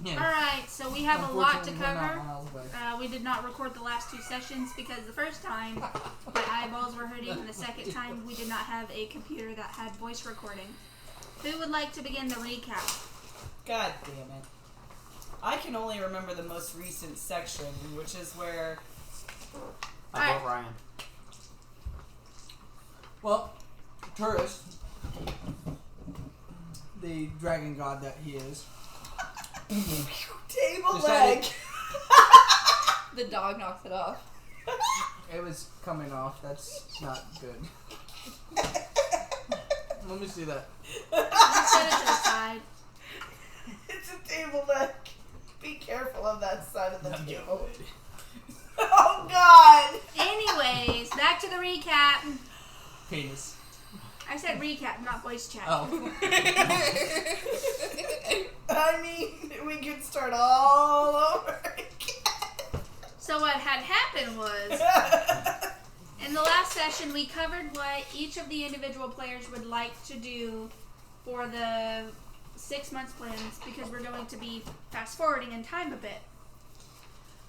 Yeah. Alright, so we have a lot to Unfortunately, we're cover. not miles away. We did not record the last 2 sessions because the first time my eyeballs were hurting, and the second time we did not have a computer that had voice recording. Who would like to begin the recap? God damn it. I can only remember the most recent section, which is where... I vote Ryan. Well, Turris, the dragon god that he is, Table Decided- leg! The dog knocks it off. it was coming off. That's not good. Let me see that. Let's set it to the side. It's a table leg. Be careful of that side of the Not table. good. Oh, God! Anyways, back to the recap. Penis. I said recap, not voice chat. Oh. I mean, we could start all over again. So what had happened was, in the last session, we covered what each of the individual players would like to do for the 6 months plans, because we're going to be fast forwarding in time a bit.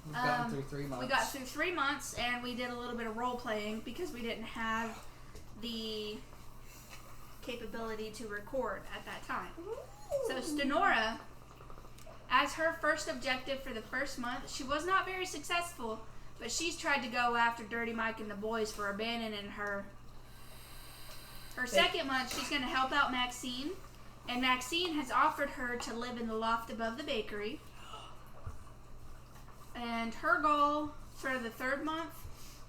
We've gotten through 3 months. We got through 3 months, and we did a little bit of role playing because we didn't have the capability to record at that time. So Stenora, as her first objective for the first month, she was not very successful, but she's tried to go after Dirty Mike and the boys for abandoning her. Her second month, she's going to help out Maxine, and Maxine has offered her to live in the loft above the bakery. And her goal for the third month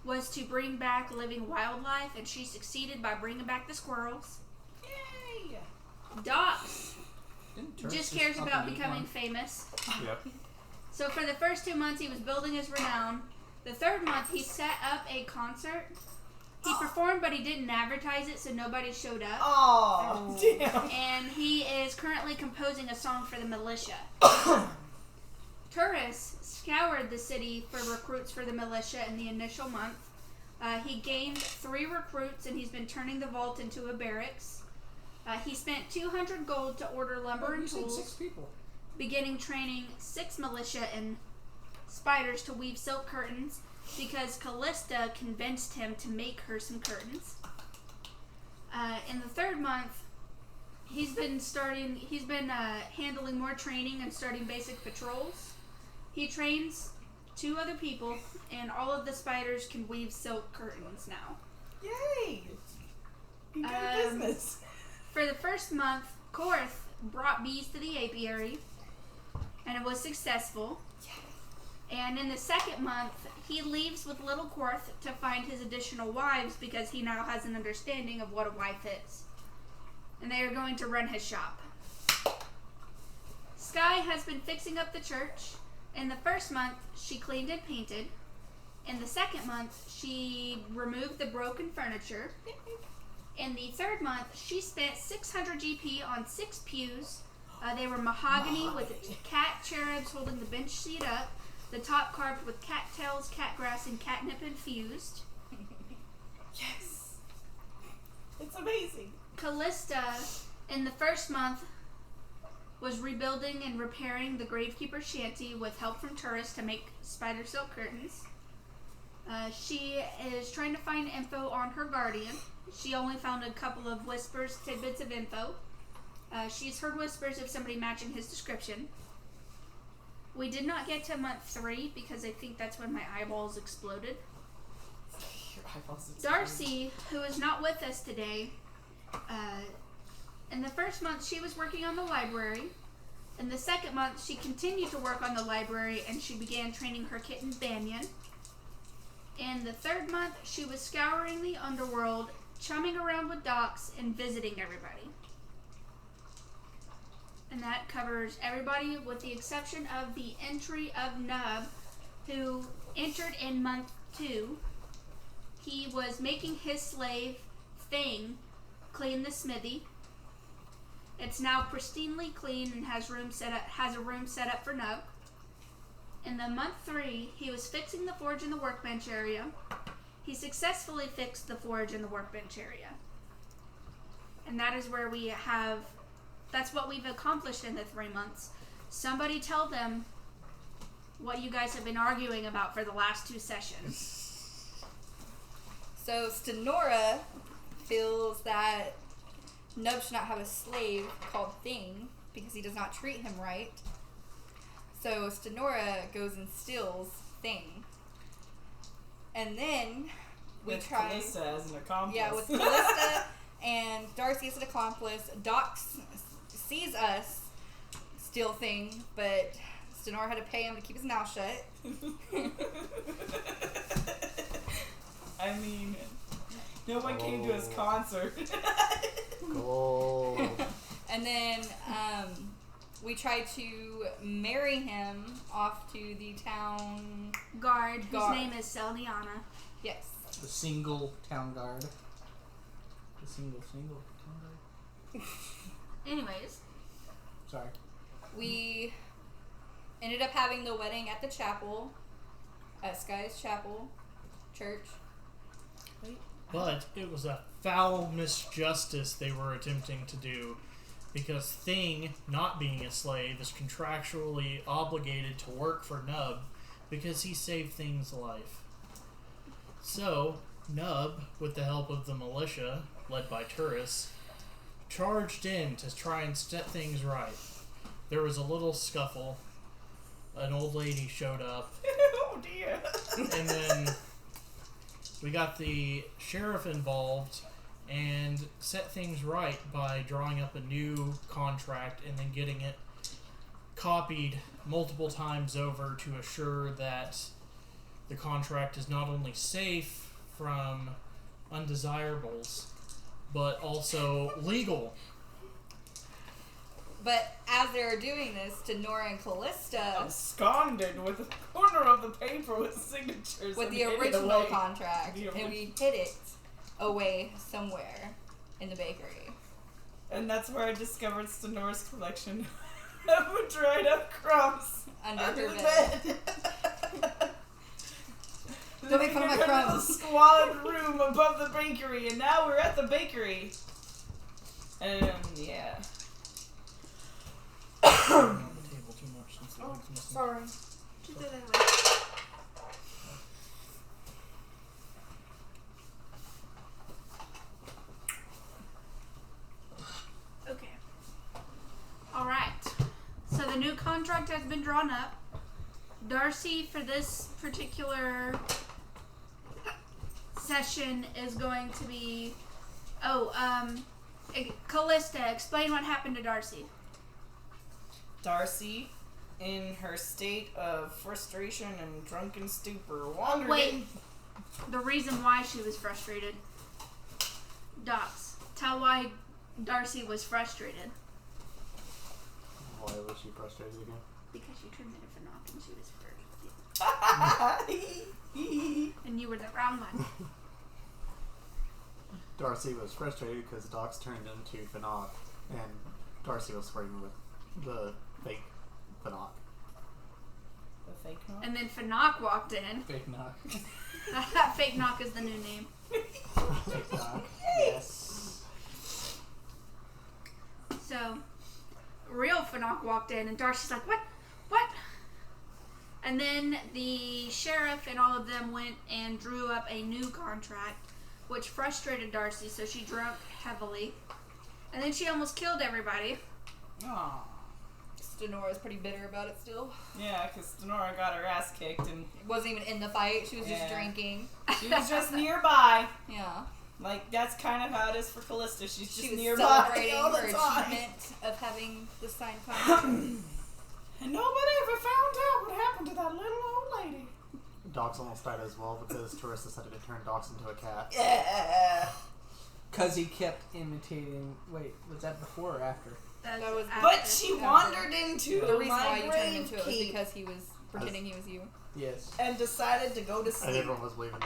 was to bring back living wildlife, and she succeeded by bringing back the squirrels. Yay! Docs Didn't Turris just cares fucking about eat becoming one? famous. Yep. So for the first 2 months, he was building his renown. The third month, he set up a concert. He performed, but he didn't advertise it, so nobody showed up. Oh, damn. And he is currently composing a song for the militia. Turris scoured the city for recruits for the militia in the initial month. He gained 3 recruits, and he's been turning the vault into a barracks. He spent 200 gold to order lumber and You said tools, 6 people. beginning training 6 militia and spiders to weave silk curtains because Callista convinced him to make her some curtains. In the third month, he's been handling more training and starting basic patrols. He trains 2 other people, and all of the spiders can weave silk curtains now. Yay! You good business. For the first month, Korth brought bees to the apiary, and it was successful. And in the second month, he leaves with little Korth to find his additional wives because he now has an understanding of what a wife is. And they are going to run his shop. Sky has been fixing up the church. In the first month, she cleaned and painted. In the second month, she removed the broken furniture. In the third month, she spent 600 GP on 6 pews. They were mahogany with cat cherubs holding the bench seat up. The top carved with cattails, catgrass, and catnip infused. Yes! It's amazing. Callista, in the first month, was rebuilding and repairing the Gravekeeper's shanty with help from Turris to make spider silk curtains. She is trying to find info on her guardian. She only found a couple of whispers, tidbits of info. She's heard whispers of somebody matching his description. We did not get to month 3 because I think that's when my eyeballs exploded. Your eyeballs exploded. Darcy, who is not with us today, in the first month she was working on the library. In the second month she continued to work on the library and she began training her kitten Banyan. In the third month she was scouring the underworld, chumming around with docs, and visiting everybody. And that covers everybody with the exception of the entry of Nub, who entered in month 2. He was making his slave, Thing, clean the smithy. It's now pristinely clean and has a room set up for Nub. In the month 3, he was fixing the forge in the workbench area. He successfully fixed the forge in the workbench area. And that is where that's what we've accomplished in the 3 months. Somebody tell them what you guys have been arguing about for the last 2 sessions. So Stenora feels that Nub should not have a slave called Thing because he does not treat him right. So Stenora goes and steals Thing. And then we with try... Callista as an accomplice. Yeah, with Callista and Darcy as an accomplice. Doc sees us steal Thing, but Stenora had to pay him to keep his mouth shut. I mean, no one came to his concert. Gold. And then we tried to marry him off to the town Guard, whose Guard. name is Selniana. Yes. The single town guard. The single town guard. Anyways, Sorry. We ended up having the wedding at the chapel, at Sky's Chapel Church. But it was a foul misjustice they were attempting to do, because Thing, not being a slave, is contractually obligated to work for Nub because he saved Thing's life. So, Nub, with the help of the militia, led by Turris, charged in to try and set things right. There was a little scuffle. An old lady showed up, Oh dear. and then we got the sheriff involved and set things right by drawing up a new contract and then getting it copied multiple times over to assure that the contract is not only safe from undesirables, but also legal. But as they were doing this, Tenora and Callista, Absconded with a corner of the paper with signatures. with and the hid it original away. contract, The and we hid it away somewhere in the bakery. And that's where I discovered Stenora's collection of dried up crumbs Under under her the bed. bed. Don't make fun of my Then we got crumbs. a squalid room above the bakery, and now we're at the bakery. And yeah. On the table too much since the leg's missing. Sorry. just do that way. Okay. Alright. So the new contract has been drawn up. Darcy, for this particular session, is going to be... Callista, explain what happened to Darcy. Darcy, in her state of frustration and drunken stupor, wandered Wait. in. The reason why she was frustrated. Docs, tell why Darcy was frustrated. Why was she frustrated again? Because you turned into Fanock and she was flirting. And you were the wrong one. Darcy was frustrated because Docs turned into Fanock, and Darcy was flirting with the fake Fanock. The fake knock? And then Fanock walked in. Fake knock. That fake knock is the new name. Fake knock. Yes. So, real Fanock walked in and Darcy's like, what? What? And then the sheriff and all of them went and drew up a new contract, which frustrated Darcy, so she drank heavily. And then she almost killed everybody. Aw. Stenora's pretty bitter about it still. Yeah, because Stenora got her ass kicked and Wasn't even in the fight, she was just Yeah. drinking. she was just nearby. Yeah. Like, that's kind of how it is for Callista. She's just She was nearby celebrating all the her time. achievement of having the signed contract. And nobody ever found out what happened to that little old lady. Docs almost died as well because Tourist decided to turn Docs into a cat. Yeah. Because he kept imitating... Wait, was that before or after? That was- But she wandered into The reason my why you turned grave into it was keep because he was pretending he was you. Yes. and decided to go to And sleep everyone was believing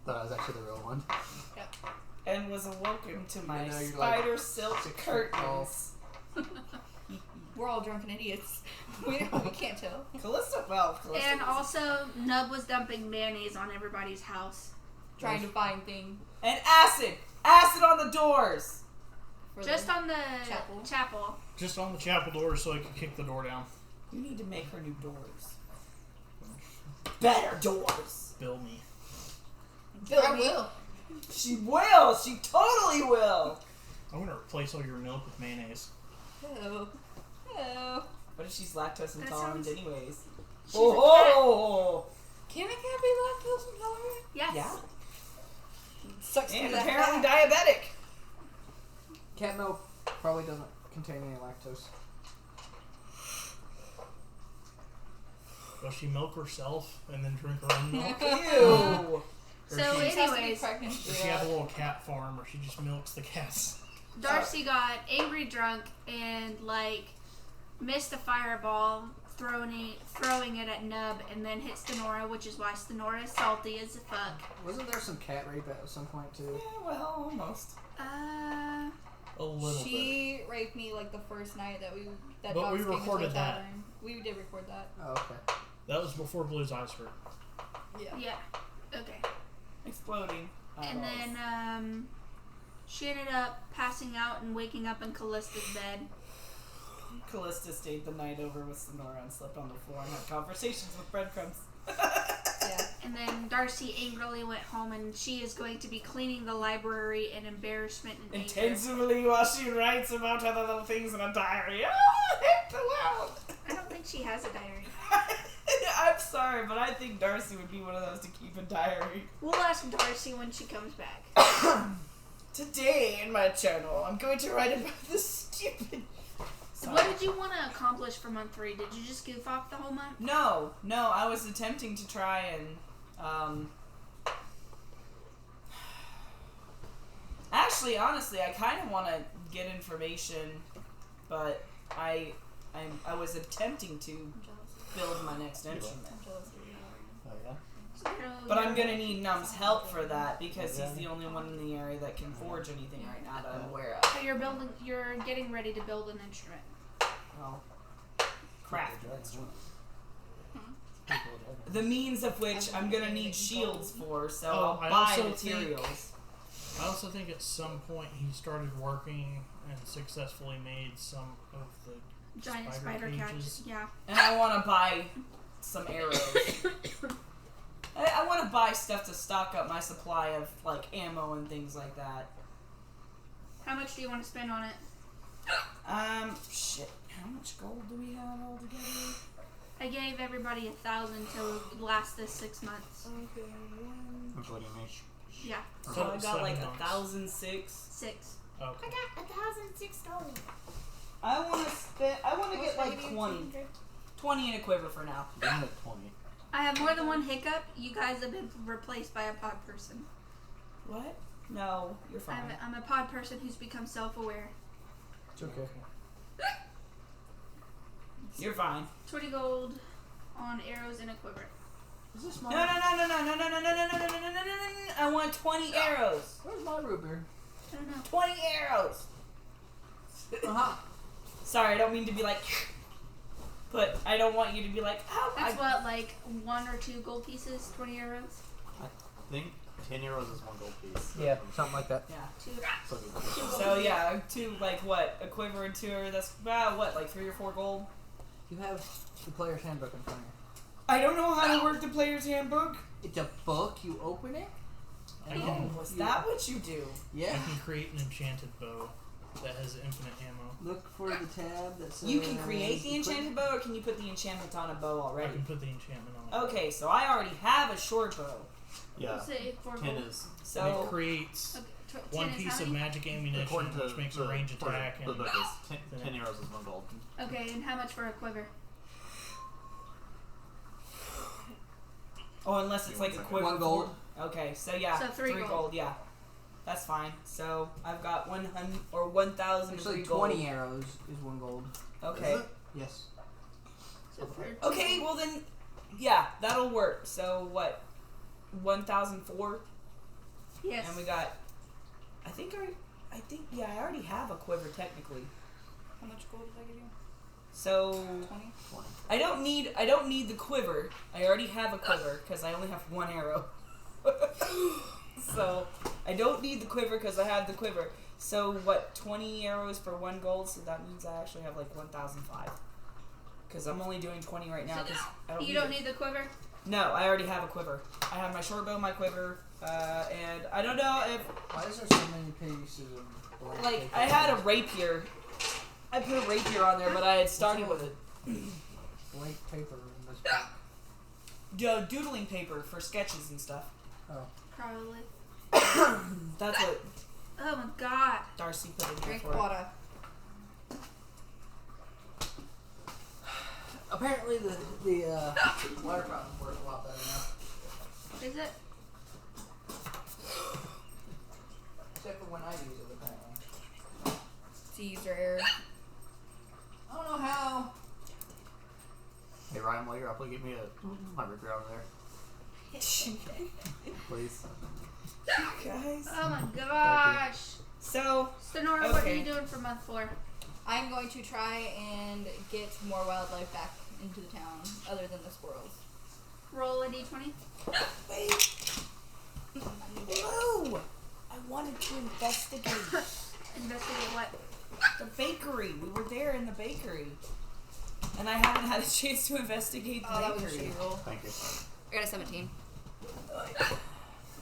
that I was actually the real one. and was awoken to my know, you're like spider silk 6 foot tall. curtains. We're all drunken idiots. We can't tell. Callista And also, Nub was dumping mayonnaise on everybody's house. Trying to find things. and acid on the doors. For Just the on the chapel. chapel. Just on the chapel door so I could kick the door down. You need to make her new doors. Better doors. Bill me. I will. She will. She totally will. I'm gonna replace all your milk with mayonnaise. Oh. Oh. What if she's lactose That intolerant sounds- anyways? She's a Oh. Can a cat be lactose intolerant? Yes. Yeah. Sucks to be And that apparently cat. diabetic. Cat milk probably doesn't contain any lactose. Will she milk herself and then drink her own milk? Ew. Or So she, She has to be anyways, pregnant to does do she have a that. little cat farm where she just milks the cats? Darcy got angry drunk and like missed a fireball, throwing it at Nub, and then hit Stenora, which is why Stenora is salty as fuck. Wasn't there some cat rape at some point too? Yeah, well, almost. A little bit. She raped me like the first night that But dogs we came into recorded the that. tavern. We did record that. Oh, okay. That was before Blue's eyes hurt. Yeah. Yeah. Okay. Exploding. And then she ended up passing out and waking up in Callista's bed. Callista stayed the night over with Sonora and slept on the floor and had conversations with breadcrumbs. Yeah. And then Darcy angrily went home, and she is going to be cleaning the library in embarrassment and anger. Intensively while she writes about other little things in a diary. Oh, hit the world! I don't think she has a diary. I'm sorry, but I think Darcy would be one of those to keep a diary. We'll ask Darcy when she comes back. Today in my journal, I'm going to write about this stupid... Sorry. What did you want to accomplish for month 3? Did you just goof off the whole month? No, I was attempting to try and, Actually, honestly, I kind of want to get information, but I was attempting to I'm jealous. build my next instrument. I'm jealous of you. Oh yeah. But I'm gonna need Num's help for that because he's the only one in the area that can forge anything right now that I'm aware of. So you're getting ready to build an instrument. Well, craft instrument. The means of which I'm gonna need shields for, so Oh, I I'll buy also materials. I also think at some point he started working and successfully made some of the Giant Spider spider cages. catches. Yeah. And I want to buy some arrows. I want to buy stuff to stock up my supply of like ammo and things like that. How much do you want to spend on it? Shit. How much gold do we have all together? I gave everybody 1,000 to last this 6 months. Okay, Including me. Yeah, So I got like 7 months. 1,006. 6. Okay. got 1,006 gold. I want to get like 20. 20 in a quiver for now. Give me 20. I have more than one hiccup. You guys have been replaced by a pod person. What? No, you're fine. I'm a pod person who's become self-aware. It's okay. You're fine. 20 gold on arrows in a quiver. Is this No, my? no, no, no, no, no, no, no, no, no, no, no, no, no, no. I want 20 arrows. Where's my root beer? I don't know. 20 arrows. Uh-huh. Sorry, I don't mean to be like. But I don't want you to be like, oh, That's what, like 1 or 2 gold pieces, 20 arrows? I think 10 euros is 1 gold piece. Yeah, something like that. Yeah. 2. So, So yeah, 2 like what? A quiver and 2, or that's about what, like 3 or 4 gold? You have the player's handbook in front of you. I don't know how to work the player's handbook. It's a book. You open it. I Oh, can, was that what you do? I Yeah. can create an enchanted bow that has infinite ammo. Look for the tab that says. You can create the enchanted bow, or can you put the enchantment on a bow I already? can put the enchantment on it. Okay, so I already have a short bow. yeah. Say 4 10 gold. is. And it So creates Okay, 10 one is piece how of many? magic ammunition, According to which makes the, a range attack. The And book is 10 euros is 1 gold. Okay, and how much for a quiver? oh, unless it's like a quiver. 1 gold. Okay, so yeah, So 3 gold. gold. Yeah, that's fine. So I've got 100 or 1,000 Actually, gold. 20 arrows is 1 gold. Okay. Is it? Yes. So for 2 Okay, gold. well then, yeah, that'll work. So what? 1,004, Yes. and we got. I think I already have a quiver technically. How much gold did I give you? So 20? 20. I don't need the quiver. I already have a quiver because I only have 1 arrow. So I don't need the quiver because I have the quiver. So what? 20 arrows for 1 gold. So that means I actually have like 1,005. Because I'm only doing 20 right now. Cause I don't You don't need the quiver? No, I already have a quiver. I have my short bow, my quiver, and I don't know if... Why is there so many pieces of blank Like, paper? I had a rapier. I put a rapier on there, but I had started with it. Blank paper in this book. Doodling paper for sketches and stuff. Oh. Probably. That's what Oh my god. Darcy put in there Drink for it. water. Apparently the water fountains work a lot better now. Is it? Except for when I use it, apparently. It's a user error. I don't know how. Hey Ryan, while you're up, will you get me a hamburger out of there, please? Guys. Oh my gosh. So, Sonora, what are Okay. you doing for month 4? I'm going to try and get more wildlife back into the town, other than the squirrels. Roll a d20. wait. Hello. I wanted to investigate Investigate what? the bakery. We were there in the bakery. And I haven't had a chance to investigate the Oh, that was a bakery. shitty roll. Thank you. I got a 17.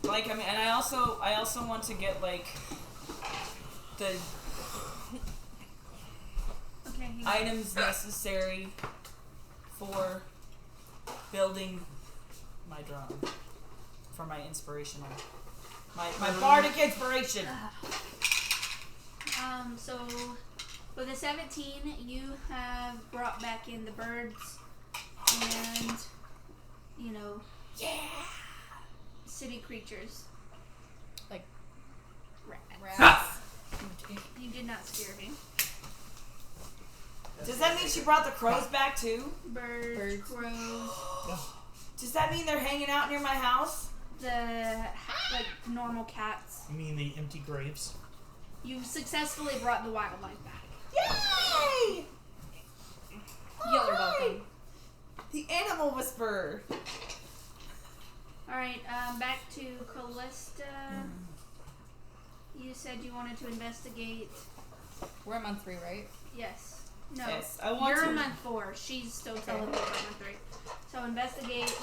Like, I mean, and I also want to get, like, the Okay. hang on. items necessary for building my drum. For my inspirational. My bardic inspiration. So with a 17, you have brought back in the birds and, you know, Yeah. city creatures. Like Rats. rats. You did not scare me. Does that mean she brought the crows back too? Birds, crows, Does that mean they're hanging out near my house? like normal cats. You mean the empty graves? You successfully brought the wildlife back. Yay! Y'all are welcome. The animal whisperer. Alright, back to Callista. You said you wanted to investigate. We're in month 3, right? Yes. No. Yes, I want You're to. in month 4. She's still telling me about month 3. So investigate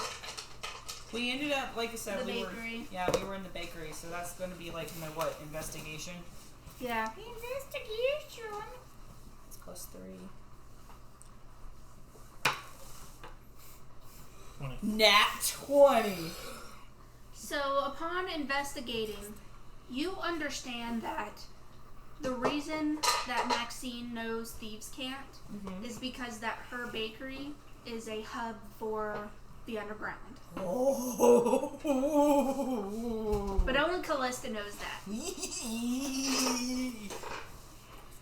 We ended up, like I said, the we were. bakery. Yeah, we were in the bakery, so that's going to be like my what? Investigation. Yeah. Investigation. It's +3. 20. Nat 20. So upon investigating, you understand that the reason that Maxine knows thieves can't is because that her bakery is a hub for the underground. Oh. But only Callista knows that. It's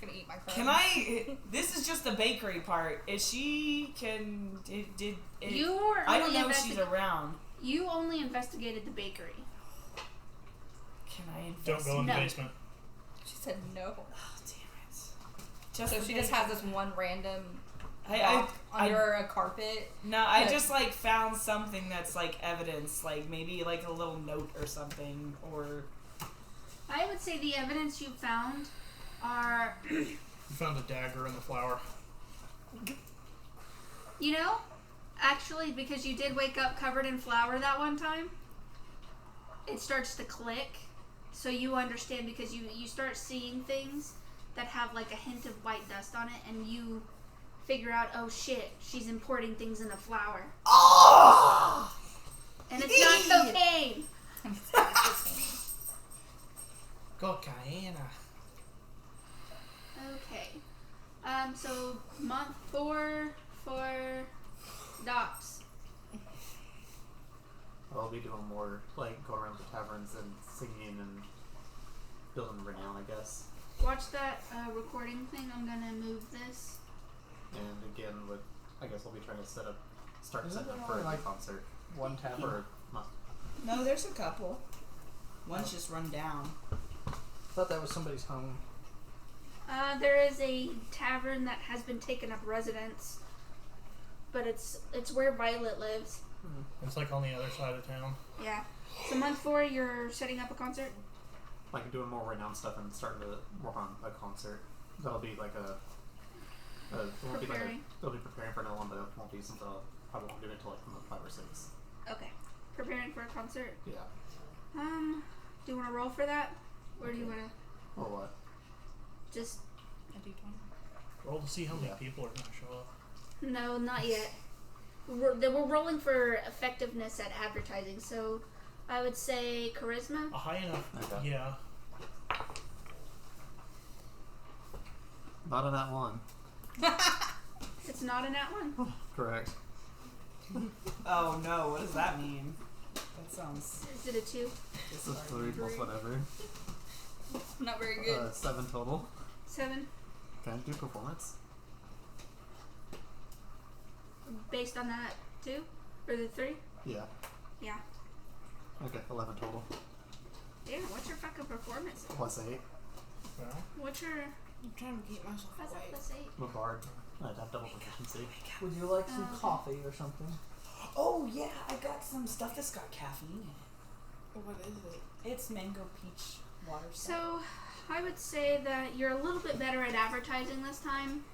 gonna eat my crow. Can I? This is just the bakery part. Is she? Did You were I don't only know if she's around. You only investigated the bakery. Can I Don't invest? go in the No. basement. She said no. Oh, damn it. So the she just has this one random I rock under a carpet. No, I Like- just like found something that's like evidence, like maybe like a little note or something, or I would say the evidence you found are, You found a dagger in the flour. you know, actually because you did wake up covered in flour that one time, it starts to click. So you understand because you start seeing things that have like a hint of white dust on it, and you figure out, oh shit, she's importing things in the flour. oh, And it's not cocaine. Cocaine. Okay. So month 4 for Docs. I'll be doing more like going around the taverns and singing and building renown, I guess. Watch that recording thing. I'm gonna move this. And again, I guess I'll be trying to start Isn't setting there up for only, a like, concert. One tavern. For month. no, there's a couple. One's just run down. I thought that was somebody's home. There is a tavern that has been taken up residence, but it's where Violet lives. It's like on the other side of town. Yeah. So month 4, you're setting up a concert. Like doing more renown stuff and starting to work on a concert. That'll be like a It won't be Preparing. it'll be preparing for no one, but it won't be until probably won't do it until like 5 or 6. Okay. Preparing for a concert. Yeah. Do you want to roll for that, or do you want to Or what? just? A D20. Roll to see how many Yeah. people are going to show up. No, not yet. We're rolling for effectiveness at advertising, so I would say charisma. A high enough. Okay. Yeah. Not on that one. It's not a nat one. Correct. Oh no, what does that mean? That sounds Is it a 2? It's a 3 plus whatever. Not very good. 7 total. 7, Can I do performance? based on that 2 or the 3. Yeah. Yeah. Okay, 11 total. Damn, what's your fucking performance? Plus 8. Well, What's your? I'm trying to keep myself How's that plus 8? I'm a bard. I'd have double proficiency. Would you like some Okay. coffee or something? Oh yeah, I got some stuff that's got caffeine in it. What is it? It's mango peach water. So, I would say that you're a little bit better at advertising this time.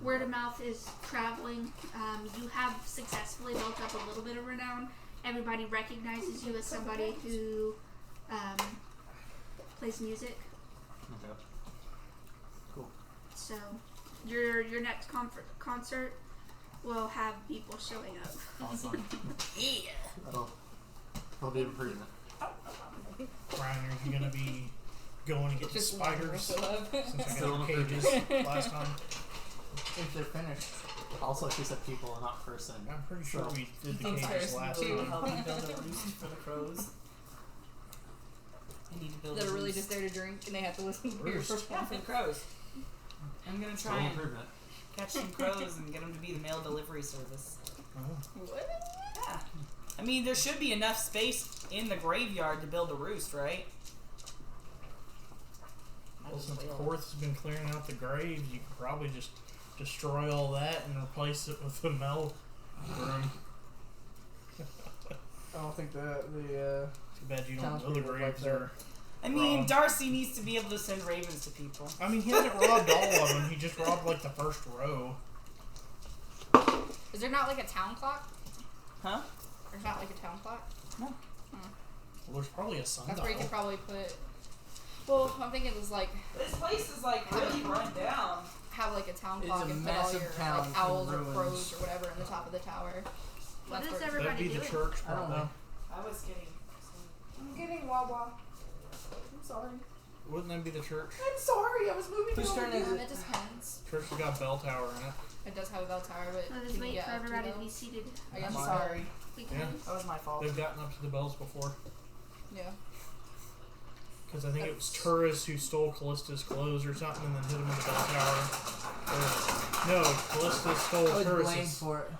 Word of mouth is traveling. You have successfully built up a little bit of renown. Everybody recognizes you as somebody who plays music. Okay. Cool. So, your next concert will have people showing up. Awesome. Yeah. That'll be improvement. Ryan, are you going to be going to get the spiders? Since I Still got in the cages last time. If they're finished. Also, she said people and not person. I'm pretty sure we did the Thanks, cages Harrison, last to time. help me build a roost for the crows. I need to build That a are really roost. just there to drink and they have to listen to your Roost. Yeah, for the performance. crows. I'm gonna Still try and improvement. catch some crows and get them to be the mail delivery service. Oh. What? Yeah. I mean, there should be enough space in the graveyard to build a roost, right? Well, since Korth's been clearing out the graves, you could probably just destroy all that and replace it with the Mel room. I don't think the Too bad you don't know the Townspeople would like graves that. are. I mean, Rob. Darcy needs to be able to send ravens to people. I mean, he hasn't robbed all of them. He just robbed like the first row. Is there not like a town clock? Huh? There's not like a town clock? Well, there's probably a sundial. That's where you could probably put. Well, I'm thinking it was like This place is like really run down. have like a town It's clock a and put all massive your town like in owls or ruins. crows or whatever in the top of the tower. What That's is where- everybody That'd be doing? the church, I don't probably. know. I was kidding. I'm getting Wawa. I'm sorry. Wouldn't that be the church? I'm sorry, I was moving Whose turn is It it? just depends. Church has got bell tower in it. It does have a bell tower, but I'll just can you wait get for up to everybody to those? be seated. I guess I'm so. sorry. Because That was my fault. They've gotten up to the bells before. Yeah. Because I think it was tourists who stole Callista's clothes or something and then hit him with the bell tower. Or, no, Callista stole I was blamed tourists. for it.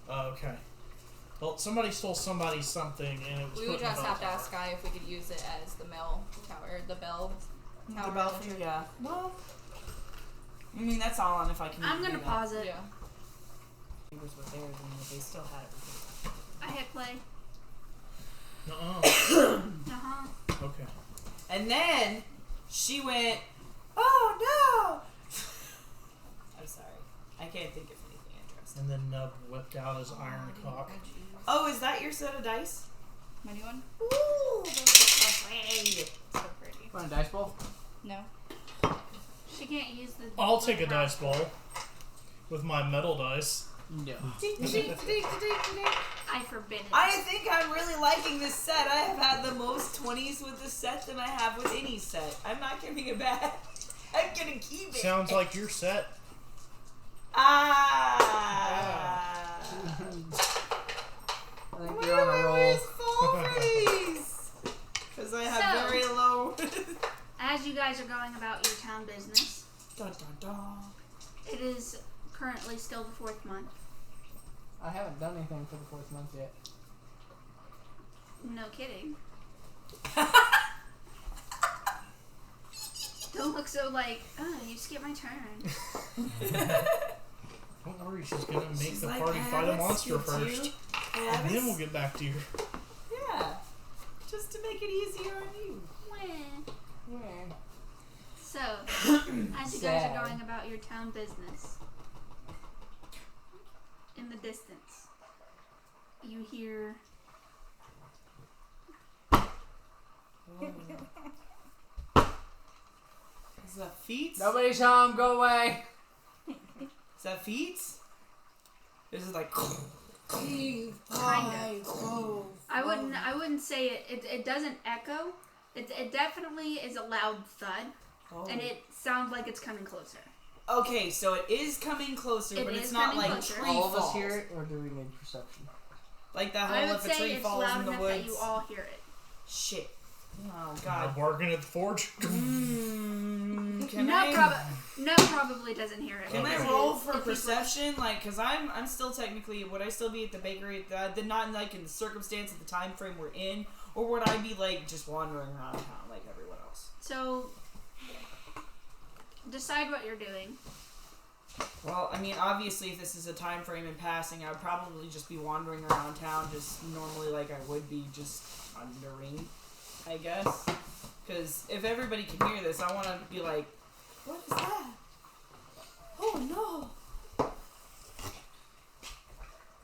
Oh, okay. Well, somebody stole somebody something and it was We put would in the just bell have to tower. ask Sky if we could use it as the bell tower, the bell tower. The belfry, yeah. Well, I mean, that's all on if I can. I'm do gonna that. pause it. Yeah. Neighbors were there, and they still had everything. I hit play. Nuh-uh. Uh-huh. Okay. And then she went, "Oh no!" I'm sorry, I can't think of anything interesting. And then Nub whipped out his iron cock. Oh, is that your set of dice? My new one? Ooh, those are so pretty. So pretty. Want a dice ball? No. She can't use the. I'll take a dice ball with my metal dice. No. Ding, ding, ding, ding, ding. I forbid it. I think I'm really liking this set. I have had the most 20s with this set than I have with any set. I'm not giving it back. I'm gonna keep it. Sounds like you're set. Ah. I think you're on a roll. Because I have So- very low. As you guys are going about your town business, Dun, dun, dun. it is currently still the 4th month. I haven't done anything for the 4th month yet. No kidding. Don't look so like, oh, you skipped my turn. Don't worry, she's gonna make She's the like, party "I fight a haven't monster skipped you. first. I And haven't then we'll get back to you. Yeah. Just to make it easier on you. So, as you guys Sad. are going about your town business, in the distance, you hear. Is that feet? Nobody saw him. Go away. Is that feet? This is like. Kind of. I wouldn't say it. It doesn't echo. It definitely is a loud thud, and it sounds like it's coming closer. Okay, so it is coming closer, but it's not like closer. tree All of us falls. hear it, or do we need perception? Like that I whole would if a say tree it's falls loud in the enough woods. that you all hear it. Shit. Oh I'm god. working at the forge. Can No, probably doesn't hear it. Can I because roll if for he's perception? Like, cause I'm still technically, would I still be at the bakery? Not like in the circumstance of the time frame we're in, or would I be like just wandering around town like everyone else? So, decide what you're doing. Well, I mean, obviously, if this is a time frame in passing, I would probably just be wandering around town, just normally like I would be, just wandering, I guess. Because if everybody can hear this, I want to be like, what is that? Oh no!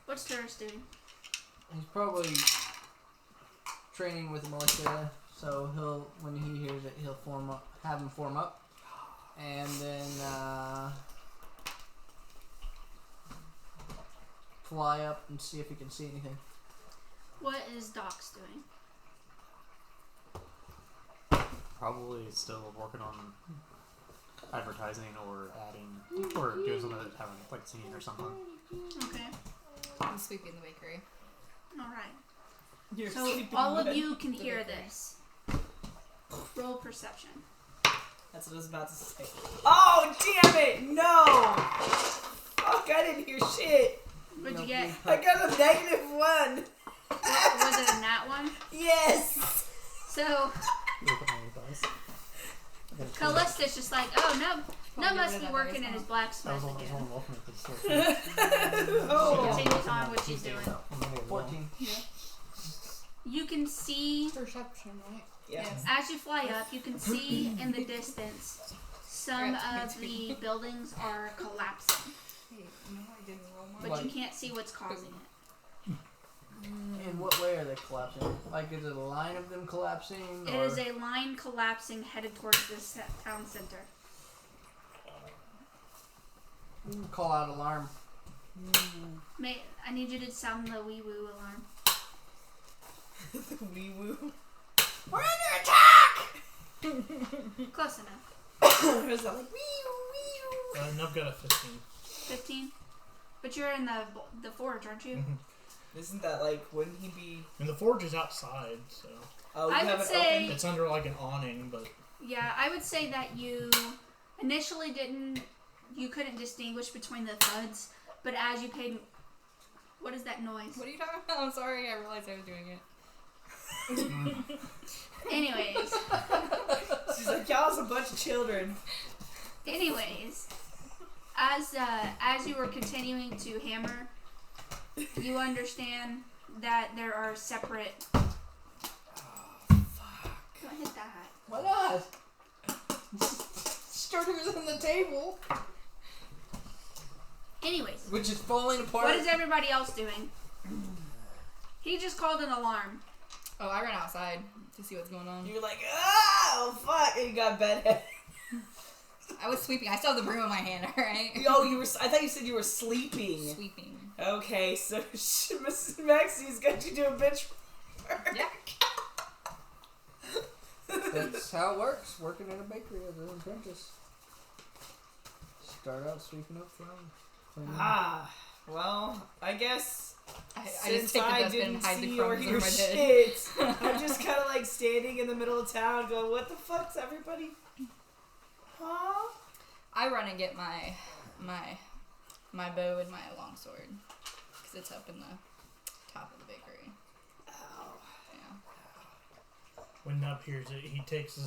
What's Turris doing? He's probably training with the militia, so he'll, when he hears it, he'll have him form up, and then fly up and see if he can see anything. What is Docs doing? Probably still working on advertising or adding or doing something that haven't like seen or something. Okay. I'm sweeping the bakery. All right. You're So sleeping all with of it. you can hear this. Roll perception. That's what I was about to say. Oh, damn it! No! Fuck, I didn't hear shit. What'd you get? I got a -1. Was it a nat one? Yes! So Look at my dice. Callista's just like, oh no, Probably must give be it a working dice in his now. blacksmith That was again. only welcome at this Oh. She continues on what she's doing. 14. You can see, Perception, right? Yeah. Yes. as you fly up, you can see in the distance some of the buildings are collapsing, Hey, no, I didn't roll but mine. you can't see what's causing it. In what way are they collapsing? Like, is it a line of them collapsing? It or? is a line collapsing headed towards this town center. Call out alarm. I need you to sound the wee woo alarm. Wee woo. We're under attack! Close enough. Or is that like wee woo? And I've got a 15. 15. But you're in the forge, aren't you? Isn't that like, wouldn't he be? And the forge is outside, so Oh, you I have would it say- open? it's under like an awning, but Yeah, I would say that you initially you couldn't distinguish between the thuds, but as you paid, what is that noise? What are you talking about? I'm sorry, I realized I was doing it. Anyways, She's like, y'all's a bunch of children. as you were continuing to hammer, you understand that there are separate. Oh, fuck. Don't hit that. Why not? Sturdier than the table. Anyways, Which is falling apart. what is everybody else doing? He just called an alarm. Oh, I ran outside to see what's going on. You're like, oh, fuck. And you got bedhead. I was sweeping. I still have the broom in my hand, alright? Oh, you were. I thought you said you were sleeping. Sweeping. Okay, so Mrs. Maxie's got you doing bitch work. Yeah. That's how it works. Working in a bakery as an apprentice. Start out sweeping up front. cleaning. Ah, well, I guess I since just take the I dustbin didn't and hide the see or crumbs hear under my bed. shit, I'm just kind of like standing in the middle of town going, what the fuck's everybody? Huh? I run and get my bow and my longsword because it's up in the top of the bakery. Oh. Yeah. when Nub hears it, he takes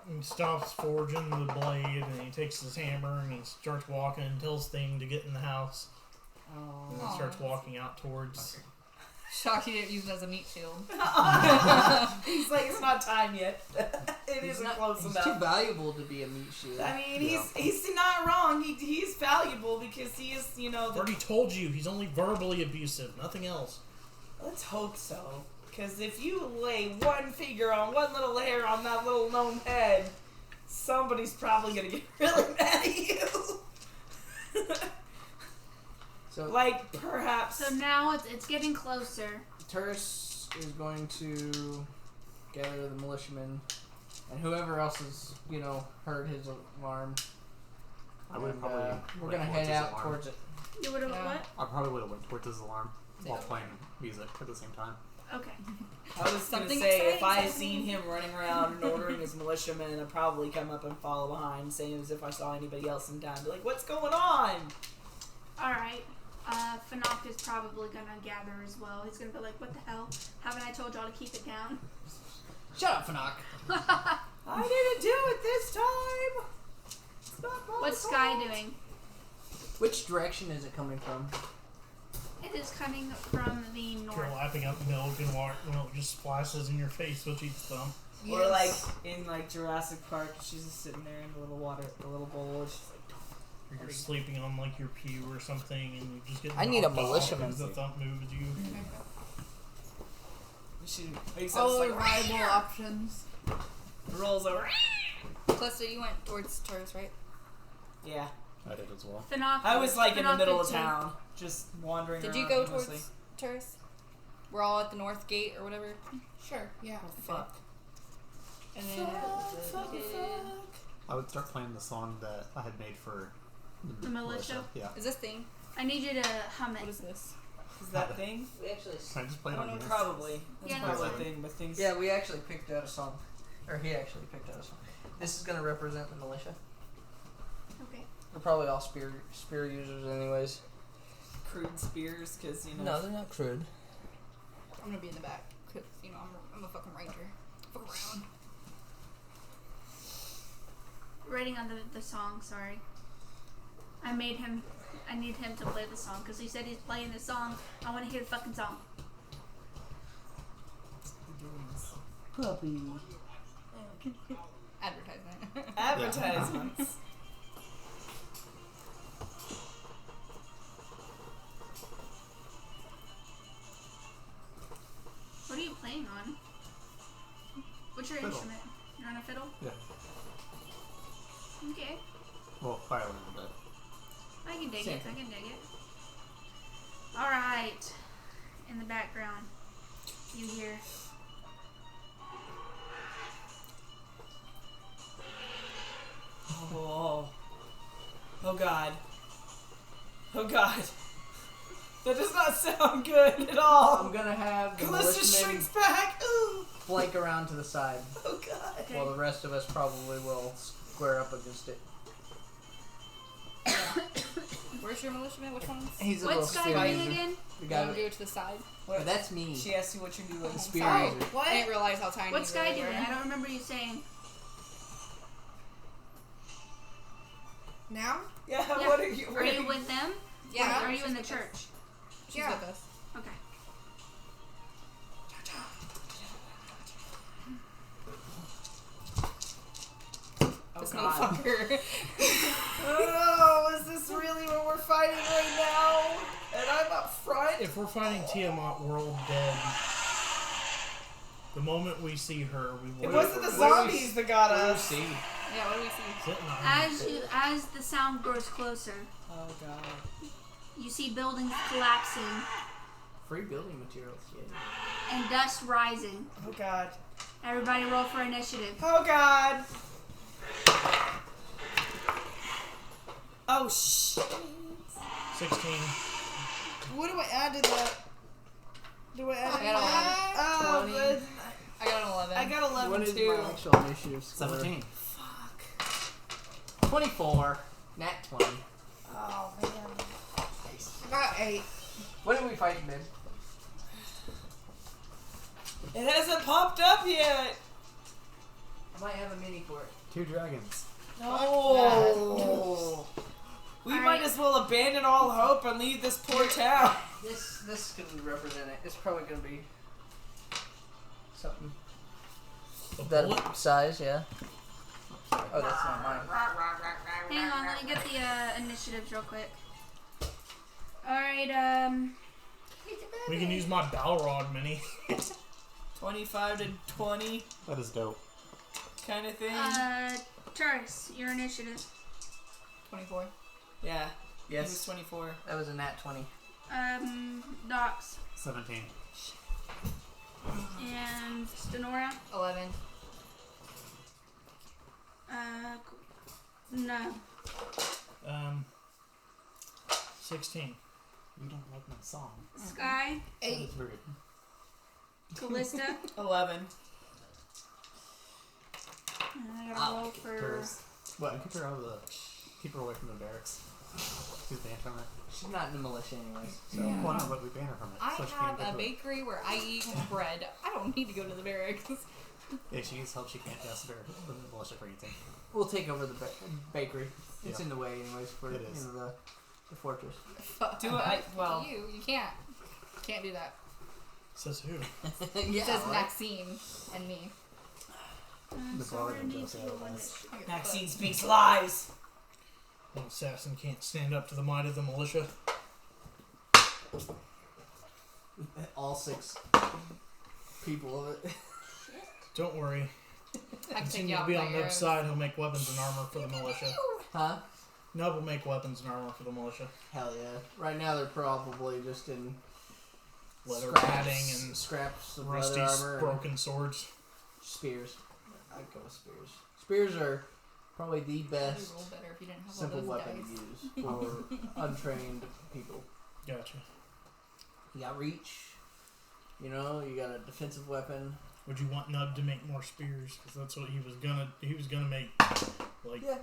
he stops forging the blade, and he takes his hammer and he starts walking and tells Thing to get in the house. And then Aw. starts walking out towards Shocked he didn't use it as a meat shield. He's like, it's not time yet. It isn't close He's enough. too valuable to be a meat shield. I mean, he's not wrong. He's valuable because he is, you know. I've already told you, he's only verbally abusive, nothing else. Let's hope so. Because if you lay one finger on one little hair on that little gnome head, somebody's probably gonna get really mad at you. So, like, perhaps. So now it's getting closer. Terrace is going to gather the militiamen and whoever else has, heard his alarm. I would And, probably. we're went gonna towards head his out alarm. towards it. You would have Yeah. what? I probably would have went towards his alarm while Yeah. playing music at the same time. Okay. I was gonna Something say, if exciting I had happening. seen him running around and ordering his militiamen, I'd probably come up and follow behind, same as if I saw anybody else in town. Be like, what's going on? Alright. Fanok is probably gonna gather as well. He's gonna be like, what the hell? Haven't I told y'all to keep it down? Shut up, Fanok. I didn't do it this time! It's not my What's fault. Sky doing? Which direction is it coming from? It is coming from the You're north. lapping up milk and milk just splashes in your face with each thumb. Or like, in like Jurassic Park, she's just sitting there in the little water, the little bowl, and she's like, Or you're sleeping on like your pew or something and you just get I need a knocked off militiaman. as the thump moves you. she wakes up, All just like, viable options. rolls over. Cluster, you went towards Taurus, right? Yeah. I did as well. Fanok. I was like in the Fanok middle did of too. town, just wandering Did around. you go aimlessly. towards Taurus? We're all at the north gate or whatever. Sure, yeah. Oh, fuck. And then I would start playing the song that I had made for The militia? Yeah. is this thing? I need you to hum What it. is this? Is that thing? We actually. Can I just play it I on don't yours? know. Probably. That's Yeah, probably that's a fine. thing, but things. Yeah, we actually picked out a song. Or he actually picked out a song. This is gonna represent the militia. Okay. We're probably all spear users, anyways. Crude spears, because, you know. No, they're not crude. I'm gonna be in the back because I'm a fucking ranger. Fuck around. Writing on the song, sorry. I need him to play the song because he said he's playing the song. I want to hear the fucking song. Puppy. Advertisement. Advertisements. What are you playing on? What's your Fiddle. instrument? You're on a fiddle? Yeah. Okay. Well, violin a bit. I can dig Same it. I thing. can dig it. Alright. In the background, you hear. Oh. Oh god. Oh god. That does not sound good at all. I'm gonna have the Calista militiamen shrinks back. Ooh. flank around to the side, Oh god. Okay. while the rest of us probably will square up against it. Where's your militiaman? Which ones? He's a What's little Sky spear doing user. again? The Go guy with, to the side. but that's me. She asked you what you're doing. Spear Oh, user. What? I didn't realize how tiny. What's you Sky really doing? were. I don't remember you saying. Now? Yeah, Yeah. what are you Are you with them? Yeah. Or are you in the church? She's Yeah. with us. Okay. Oh This god. motherfucker. Oh, is this really what we're fighting right now? And I'm up front? If we're fighting Tiamat, we're all dead. The moment we see her, we will. It wasn't the What do we zombies that got What do you us. see? Yeah. What do we see? As the sound grows closer, Oh god. you see buildings collapsing Free building materials, yeah. and dust rising. Oh god. Everybody roll for initiative. Oh god. Oh shit. 16. What do I add to that? Do I add I got anything? 20. I got an 11. I got 11 What is too. my actual initiative score? 17. Fuck. 24. Nat 20. Oh man. I got 8. What are we fighting, babe? It hasn't popped up yet. I might have a mini for it. 2 dragons. No. We All might right. as well abandon all hope and leave this poor town. This can represent it. It's probably gonna be something A that bullet? size, yeah. Oh, that's not mine. Hang on, let me get the initiatives real quick. Alright, We can use my Balrog mini. 25 to 20 That is dope. kind of thing. Taurus, your initiative. 24. Yeah. He was Yes, 24. that was a nat 20. Docs 17. and Stenora. 11. No. 16. You don't like my song. Sky, 8. That's rude. Callista. 11. And I gotta roll for. Curse. What? Keep her away from the barracks. She's banned from it. She's not in the militia anyways. So, Yeah. well, no, but we ban her from it. I so she have can't go a to it. bakery where I eat bread. I don't need to go to the barracks. If she needs help, she can't ask the militia for anything. We'll take over the bakery. It's Yeah. in the way anyways for It is. the fortress. Do I? Well, You can't. Can't do that. Says who? It says Maxine and me. The So bar we're didn't gonna need just to say roll otherwise. initiative. Maxine speaks lies. An assassin can't stand up to the might of the militia. All 6 people of it. Don't worry. I can take Continue you to out be with on my Nub's arrows. side. He'll make weapons and armor for the militia. Huh? Nub will make weapons and armor for the militia. Hell yeah. Right now they're probably just in Leather scraps, padding and scraps of rusty, leather armor and broken swords. spears. I'd go with spears. Spears are probably the Probably best roll better if you didn't have all simple those weapon dice. to use for untrained people. Gotcha. You got reach. You know, you got a defensive weapon. Would you want Nub to make more spears? Because that's what he was gonna. He was gonna make like Yeah.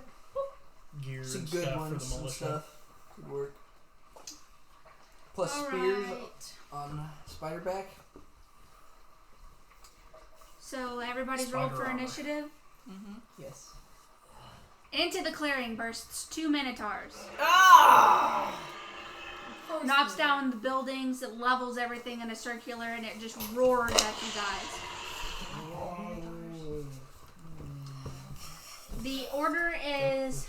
gear Some and good stuff for ones the and militia. stuff. Could work. Plus spears Alright. on Spiderback. So everybody's rolled Spider for armor. initiative. Mm-hmm. Yes. Into the clearing bursts 2 minotaurs. Ah! Knocks down the buildings, it levels everything in a circular, and it just roars at you guys. The order is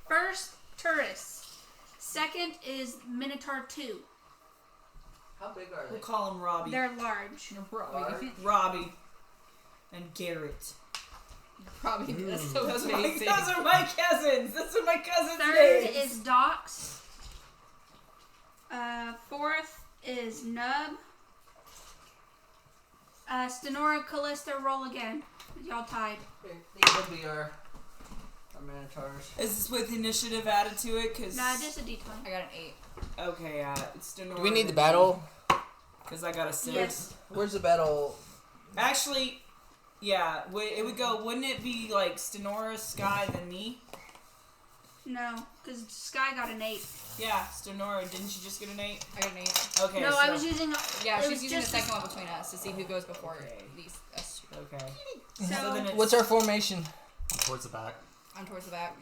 first Turris, second is Minotaur 2. How big are We'll call him Robbie. They're large. Probably. Robbie. And Garrett. Probably. That's so Those are amazing. my cousins. Those are my cousins' Third names. is Dox. Fourth is Nub. Stenora, Callista, roll again. Y'all tied. These will be our Minotaurs. Is this with initiative added to it? Cause Nah, just a d20. I got an 8. okay, it's Stenora. Do we need the battle? Because I got a 6. Yes. Where's the battle? Actually, yeah, it would go. Wouldn't it be like Stenora, Sky, then me? No, because Sky got an 8. Yeah, Stenora. Didn't you just get an 8? I got an 8. Okay. No, so, I was using. Yeah, it she's was using the just second one between us to see who goes before Okay. these us. Okay. So, then it's, What's our formation? Towards the back. I'm towards the back.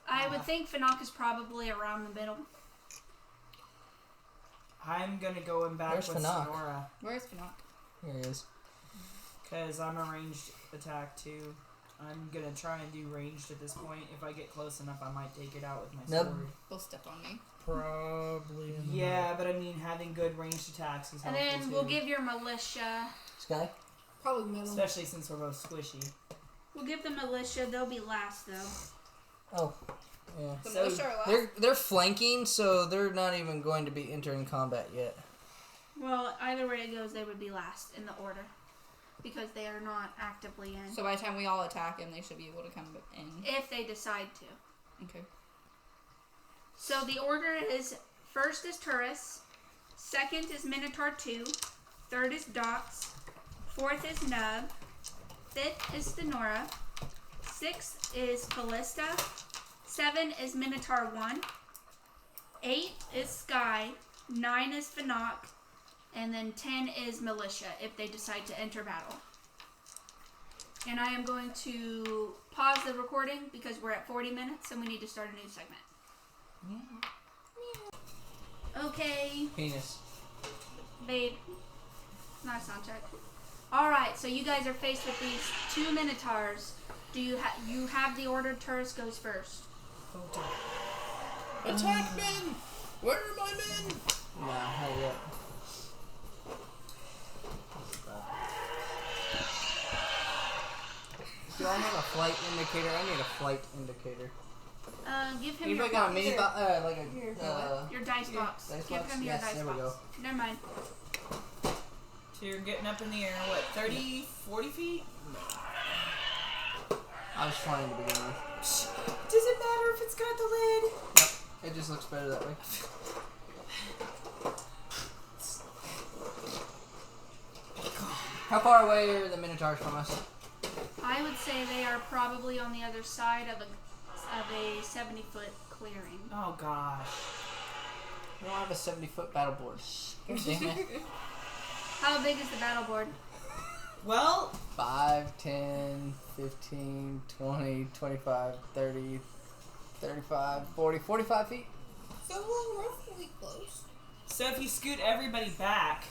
I would think Fanak is probably around the middle. I'm gonna go in back Where's with Fanak? Stenora Where's Fanak? Here he is. because I'm a ranged attack too. I'm gonna try and do ranged at this point. If I get close enough, I might take it out with my Nope. sword. He'll step on me. Probably. In the Yeah, but I mean, having good ranged attacks is And helpful then too. we'll give your militia. Sky? Probably middle. especially since we're both squishy. We'll give the militia. They'll be last though. Oh. Yeah. The So, militia are last. They're flanking, so they're not even going to be entering combat yet. Well, either way it goes, they would be last in the order because they are not actively in. So by the time we all attack him, they should be able to come in. If they decide to. Okay. So the order is first is Turris, second is Minotaur 2, third is Dots, fourth is Nub, fifth is Stenora, sixth is Callista, 7 is Minotaur 1, 8 is Sky, 9 is Fanak, and then 10 is Militia if they decide to enter battle. And I am going to pause the recording because we're at 40 minutes and we need to start a new segment. Okay, Penis. babe. Not a sound check. Alright, so you guys are faced with these 2 minotaurs. Do you have the order? Turris goes first. Attack men! Where are my men? Nah, not yet. Do I have a flight indicator? I need a flight indicator. Give him your Anybody got a box. mini like a Your dice box. dice Give box? him your Yes, dice there we box. Never mind. So you're getting up in the air, what, 30, 40 feet? I was flying to begin with. Does it matter if it's got the lid? Nope. It just looks better that way. How far away are the minotaurs from us? I would say they are probably on the other side of a 70-foot clearing. Oh gosh. We don't have a 70-foot battle board. Damn it. How big is the battle board? Well, 5, 10, 15, 20, 25, 30, 35, 40, 45 feet? So we're roughly close. so if you scoot everybody back,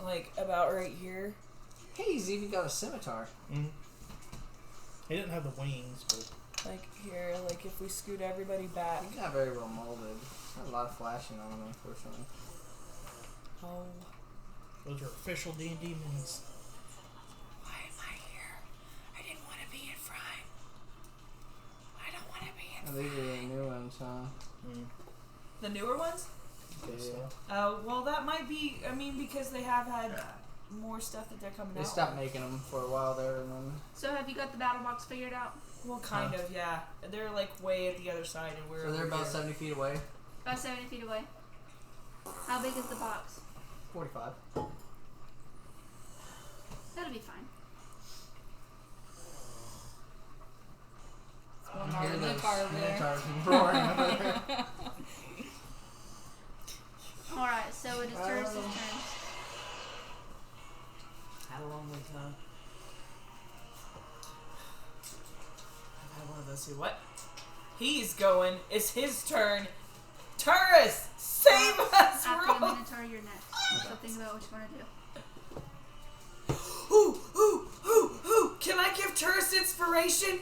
like about right here. Hey, he's even got a scimitar. Mm-hmm. He didn't have the wings, but Like here, like if we scoot everybody back. He's not very well molded. Not a lot of flashing on him, unfortunately. Oh. those are official D&D minis. Why am I here? I didn't want to be in front. I don't want to be in Oh, these are the new ones, huh? Mm. The newer ones? Yeah. Well, that might be. I mean, because they have had more stuff that they're coming They out. stopped making them for a while there, and then So have you got the battle box figured out? Well, kind of, yeah. They're like way at the other side, and we're. so they're over about here. 70 feet away. About 70 feet away. How big is the box? 45. That'll be fine. One I hear more those minotaur over there. minotaurs roaring over there. Alright, so it is Turris' turn. Had a long way to. I've had one of those two. What? He's going. It's his turn. Turris, save us, After the bro. Minotaur, you're next. So think about what you want to do. Who? Can I give Turris inspiration?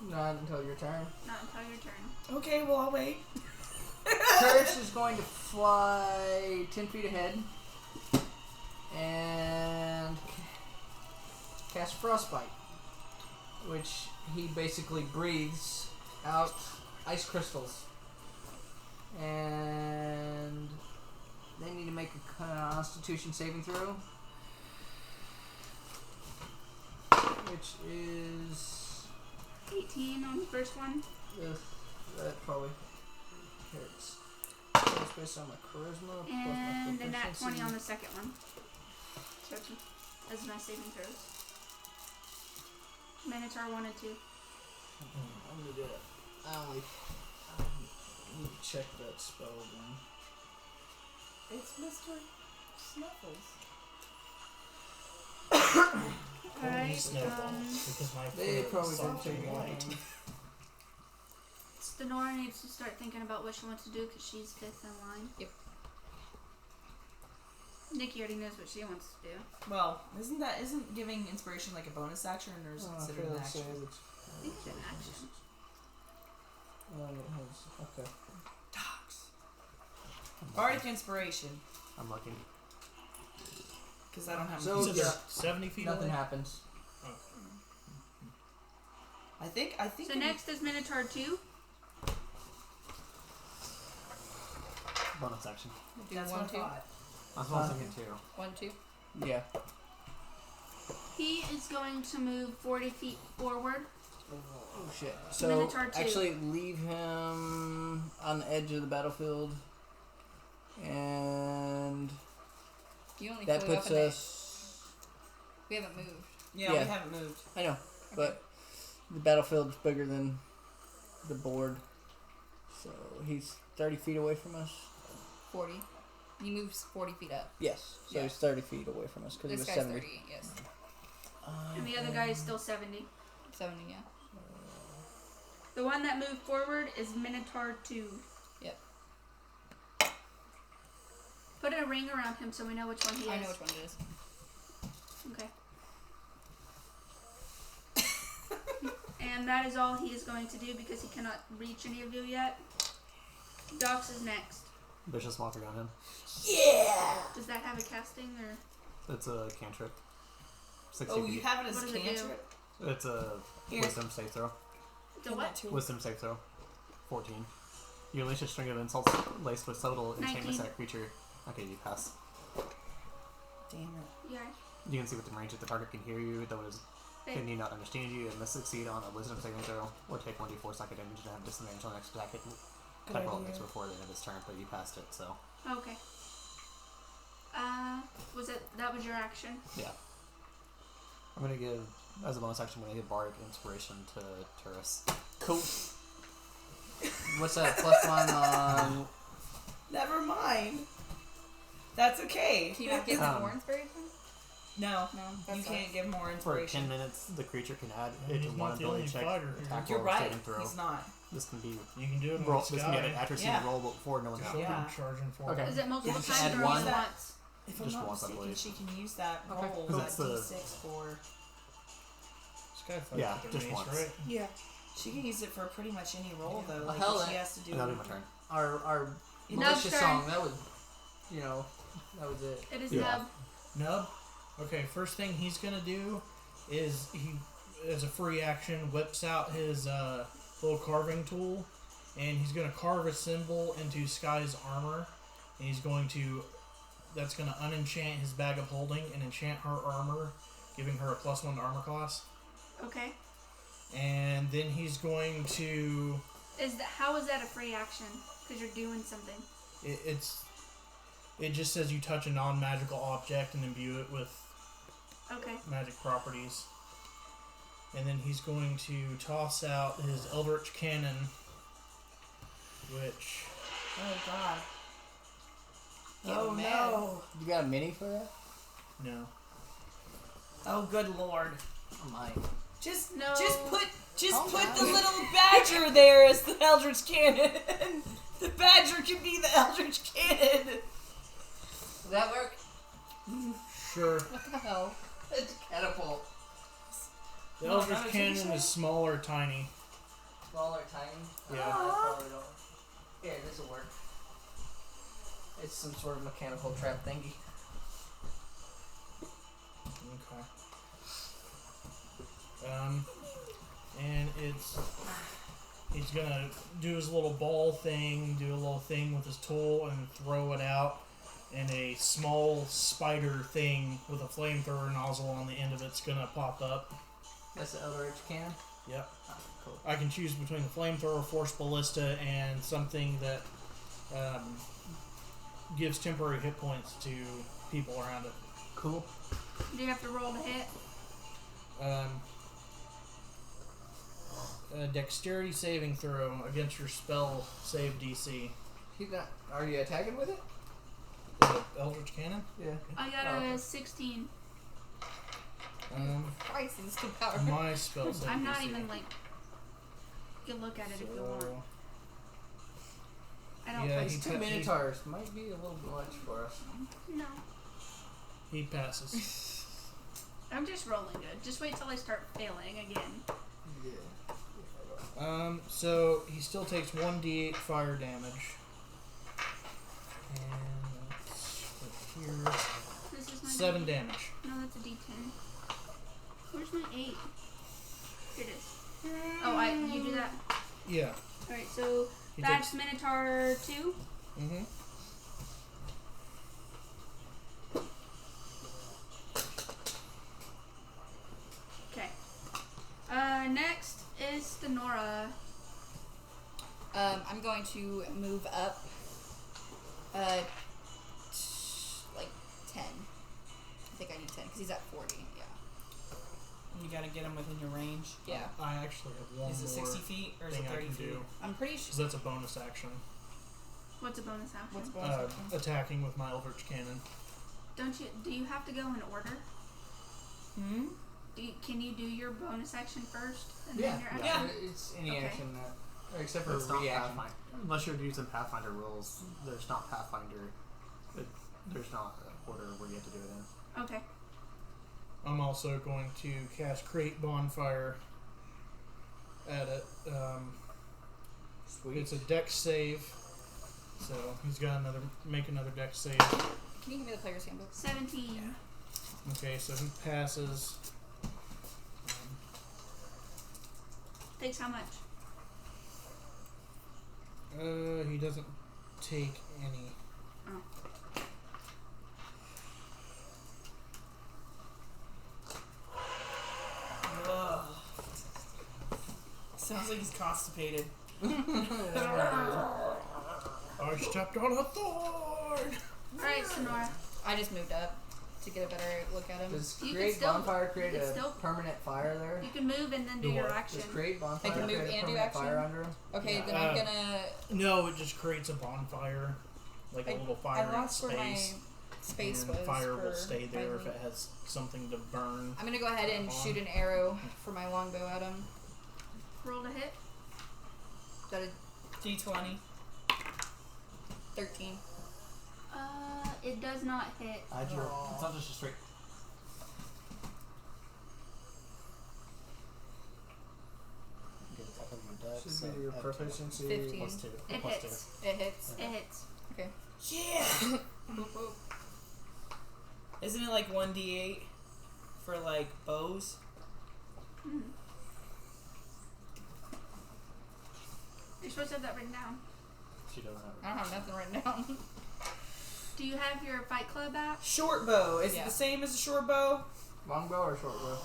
Not until your turn. Not until your turn. Okay, well, I'll wait. Curse is going to fly 10 feet ahead and cast Frostbite, which he basically breathes out ice crystals. And they need to make a Constitution saving throw, which is 18 on the first one. that probably hits. It's based on my charisma plus my And a nat proficiency. 20 on the second one. So that's my saving throws. Minotaur 1 and 2. I'm gonna do it. I need to check that spell again. It's Mr. Snuffles. Alright, Because my They foot probably is didn't something take white. it. Stenora needs to start thinking about what she wants to do because she's 5th in line. Yep. Nikki already knows what she wants to do. Well, isn't giving inspiration like a bonus action, or is it considered an action? I think it's an action. It has, okay. Dogs. Bardic inspiration, I'm looking. because I don't have. So, So yeah. they're 70 feet Nothing away? happens. Oh. I think. So next is Minotaur 2. Bonus action. Do That's 1, what I 2. thought. I was also thinking too. 1, 2. Yeah. He is going to move 40 feet forward. Oh shit. So Minotaur 2. actually leave him on the edge of the battlefield. And You only that flew puts up a us We haven't moved. Yeah, Yeah. we haven't moved. I know, but the battlefield's bigger than the board. So he's 30 feet away from us. 40. He moves 40 feet up. Yes. So Yeah. he's 30 feet away from us because he This was guy's 70. 30, yes. And the other guy is still 70. 70, yeah. The one that moved forward is Minotaur 2. Yep. Put a ring around him so we know which one he is. I know which one it is. Okay. And that is all he is going to do because he cannot reach any of you yet. Dox is next. Vicious Mockery on him. Yeah! Does that have a casting or? It's a cantrip. 60 Oh, feet. you have it as What does it do? cantrip? It's a Here. wisdom save throw. The what? Wisdom save throw. 14. You unleash a string of insults laced with subtle enchantments 19. at a creature. Okay, you pass. Damn it. Yeah. You can see within range if the target can hear you, though it is can you not understand you, and must succeed on a wisdom saving throw, or take 1d4 psychic damage and have disadvantage on the next attack Good roll idea. before the end of his turn, but you passed it, so. Okay. That was your action? Yeah. I'm gonna give, as a bonus action, I'm gonna give Bardic Inspiration to Turris. Cool. What's that? +1 on. Never mind. That's okay. Can you not give him more inspiration? No. No, You that's fine. can't give more For inspiration. 10 minutes, the creature can add And it to he's one not the ability only check, fighter. attack You're roll, right. saving throw. He's not. This can be You can do it roll. with This can be an Sky. accuracy Yeah. roll before no one's out. Yeah. Charging for Okay. Is it multiple Just times add or one. only once? If I'm Just not once, I mistaken, believe. she can use that Okay. roll, Because that it's the- D6 for... Sky fights Yeah, with just the mace, once. right? Yeah. She can use it for pretty much any roll, though. Like, hell, if she that- has to do... And that'll be my turn. Our Nub's malicious turn. song. That was, that was it. It is Yeah. Nub. Nub. Okay, first thing he's gonna do is he, as a free action, whips out his little carving tool, and he's gonna carve a symbol into Sky's armor, and he's going to. That's gonna unenchant his bag of holding and enchant her armor, giving her a +1 to armor class. Okay. And then he's going to. How is that a free action? Because you're doing something. It just says you touch a non-magical object and imbue it with Okay. magic properties. And then he's going to toss out his Eldritch Cannon, which... Oh, God. Get Oh, mad. no. You got a mini for that? No. Oh, good Lord. I might. Just No. put Calm down. the little badger there as the Eldritch Cannon. The badger can be the Eldritch Cannon. Does that work? Sure. What the hell? It's catapult. The No, Eldritch not a Cannon t-shirt? is smaller, tiny. Smaller, tiny. Yeah. I probably don't. Yeah, this will work. It's some sort of mechanical trap thingy. Okay. And he's gonna do his little ball thing, do a little thing with his tool, and throw it out. And a small spider thing with a flamethrower nozzle on the end of it's gonna pop up. That's the Eldritch Cannon? Yep. Oh, cool. I can choose between the flamethrower, force ballista, and something that gives temporary hit points to people around it. Cool. Do you have to roll to hit? A dexterity saving throw against your spell save DC. He's not. Are you attacking with it? The Eldritch Cannon? Yeah. I got Oh. a 16. Christ, this is too powerful. My spell save I'm not DC. even like. You can look at it if you want. So, I don't yeah, think he These ta- two he- Minotaurs might be a little much for us. No. he passes. I'm just rolling good. Just wait till I start failing again. Yeah. So he still takes 1d8 fire damage. And that's right here. This is my 7 D10. damage. No, that's a D10. Where's my 8? Here it is. Oh, you do that? Yeah. Alright, so He that's Minotaur 2. Mm-hmm. Okay. Next is Stenora. I'm going to move up, like 10. I think I need 10 because he's at 40. Yeah. You gotta get him within your range. Yeah. I actually have one Is it more 60 feet or is thing it I 30 can feet? do. I'm pretty Because sure. that's a bonus action. What's a bonus action? What's bonus action? Attacking with my Eldritch Cannon. Do you have to go in order? Hmm? Can you do your bonus action first and Yeah, then your Yeah. action? It's any Okay. action that, except for It's not reaction. Pathfinder. Unless you're using Pathfinder rules, there's not Pathfinder. There's not an order where you have to do it in. Okay. I'm also going to cast Create Bonfire at it. Sweet. It's a dex save, so he's got make another dex save. Can you give me the player's handbook? 17. Okay, so he passes. Takes how much? He doesn't take any. Oh. Ugh. Sounds like he's constipated. I stepped on a thorn. Alright, Sonora. I just moved up to get a better look at him. Does You can create still- bonfire create you can a still- permanent fire there? You can move and then do Do your what? action. Does create bonfire I can move create a and do permanent action? fire under him? Okay, Yeah. then I'm gonna. No, it just creates a bonfire, like a little fire I lost in where my space, space and was. the fire will for stay there my- if it has something to burn. I'm gonna go ahead and shoot an arrow for my longbow at him. Roll to hit. Is that a D20. 13? It does not hit. Add your. It's not just a straight. Get a couple of your decks. Should be your proficiency. 15. Plus 2. It Plus hits. It hits. It hits. Okay. Yeah! Boop, boop. Isn't it like 1d8 for like bows? Mm. You're supposed to have that written down. She doesn't have it. I don't have nothing written down. Do you have your Fight Club app? Short bow. Is Yeah. it the same as a short bow? Longbow or short bow?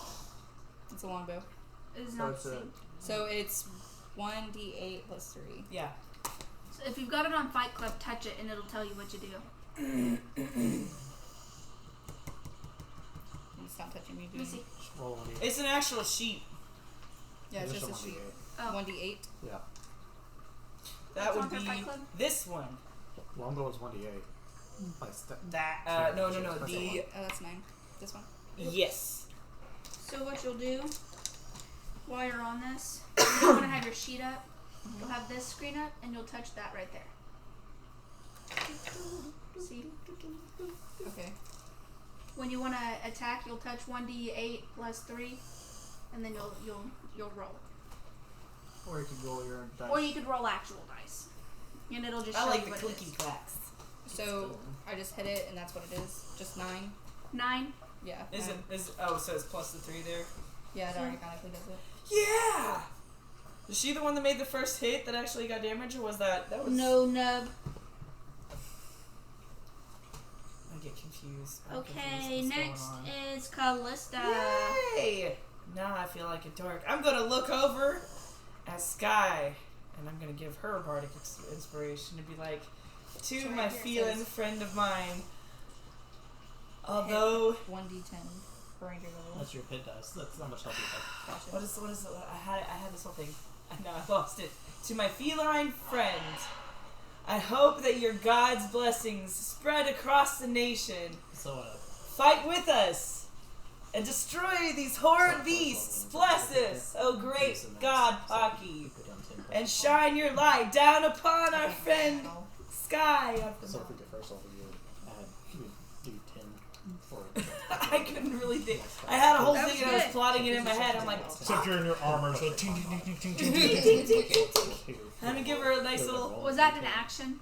It's a longbow. It is So not it's the a- same. So it's 1d8 plus 3. Yeah. So if you've got it on Fight Club, touch it and it'll tell you what you do. It's not touching me. Let me see. Just roll 1d8. It's an actual sheet. Yeah, it's just a 1d8. sheet. Oh. 1d8. Yeah. That That's would on for be Fight Club? this one. Longbow is 1d8. Like That. No. The Oh, that's 9. This one. yes. So what you'll do while you're on this, you want to have your sheet up. You'll have this screen up, and you'll touch that right there. See? Okay. When you want to attack, you'll touch 1d8 plus 3, and then you'll roll. Or you could roll your own dice. Or you could roll actual dice, and it'll just I show like you the what it clicky is. clacks. So I just hit it, and that's what it is. Just 9. 9. Yeah. Is it? 9. So it's plus the 3 there. Yeah, it automatically does it. Yeah. Is she the one that made the first hit that actually got damage, or was that was? No nub. I get confused. I'm Okay, confused what's next going on. is Callista. Yay! Now I feel like a dork. I'm gonna look over at Sky, and I'm gonna give her bardic inspiration to be like, to So my right here it feeling says- friend of mine. Although, 1d10 per ranger level. That's your hit dice. That's how much help you have. Gotcha. what is I had this whole thing, and now I lost it. To my feline friend, I hope that your God's blessings spread across the nation. So, Fight with us and destroy these horrid beasts. Bless us, oh great God, Pocky, and shine your light down upon our friend Sky. So if we get first level, you would do 10 for I couldn't really think. I had a whole That thing was and I was good. plotting it in my head. I'm like, Except you're in your armor, so ting ting ting ting ting ting ting ting. I'm gonna give her a nice little. Was that an action?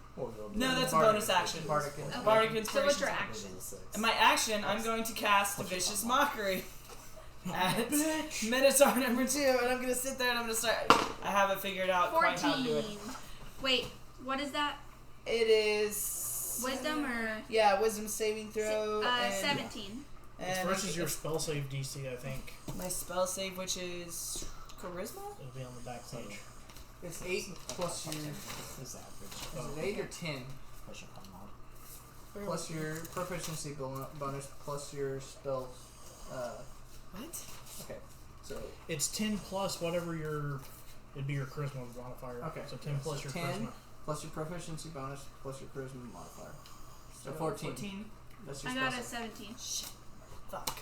No, that's a bonus action. Bardic Okay. Bardic So inspiration. what's your action? In my action, I'm going to cast a vicious mockery at Minotaur number 2, and I'm gonna sit there and I'm gonna start. I haven't figured out quite how to do it. 14. Wait, what is that? It is Wisdom or yeah, wisdom saving throw. and, 17? It's and versus your spell save DC, I think. my spell save, which is charisma. It'll be on the back page. It's 8 plus your. Is average. Is it 8 or 10? Push up on mod. Plus your proficiency bonus plus your spell. What? Okay. So It's 10 plus whatever it'd be your charisma modifier. Okay. So 10 plus So your 10. charisma. plus your proficiency bonus plus your charisma modifier. So 14. 14. That's your I spell got a save. 17. Shit. Fuck.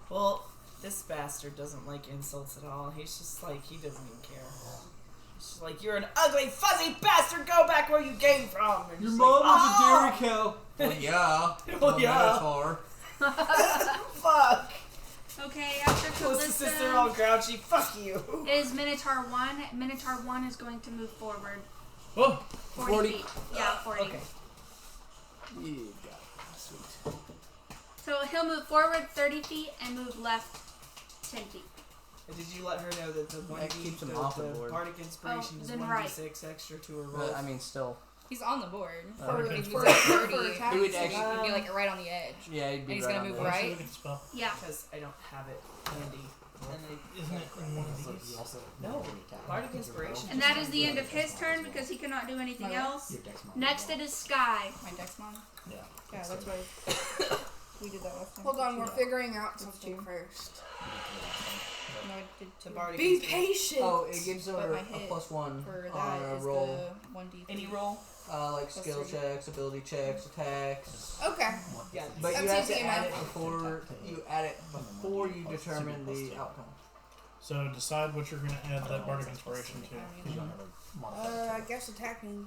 Well, This bastard doesn't like insults at all. He's just like, he doesn't even care. He's just like, you're an ugly, fuzzy bastard. Go back where you came from. And Your just mom like, was a "Oh!" dairy cow. Well, yeah. Well, yeah. Metaphor. Fuck. Okay, after Callista's sister Callista all grouchy. Fuck you. is Minotaur 1. Minotaur 1 is going to move forward. Oh, 40 feet. Yeah, 40. Okay. You got it. Sweet. So he'll move forward 30 feet and move left 10 feet. Did you let her know that the one That keeps him off the board. bardic inspiration Oh, is then 1d6 extra to her roll? But, I mean, still. He's on the board. Okay. If he's For- at 30, He would actually. he'd be like right on the edge. Yeah, he'd be And he's right gonna on move the let's right? look at the spell. Yeah. Because I don't have it handy. And Isn't it in one of these? No. Bardic inspiration. And that is the end of his turn because he cannot do anything else. Next it is Sky. My dex mod? Yeah. Yeah, that's why we did that last time. Hold on, we're figuring out something first. No, I did The two. bardic Be inspiration. patient. Oh, it gives her But my a hit +1 For on that a is roll. the 1d3. Any roll? Like Plus skill 3. checks, ability checks, attacks. Okay. Yeah. But I'm you have to taking add it it before you add it before you determine the outcome. So decide what you're going to add that bardic inspiration to. I guess attacking.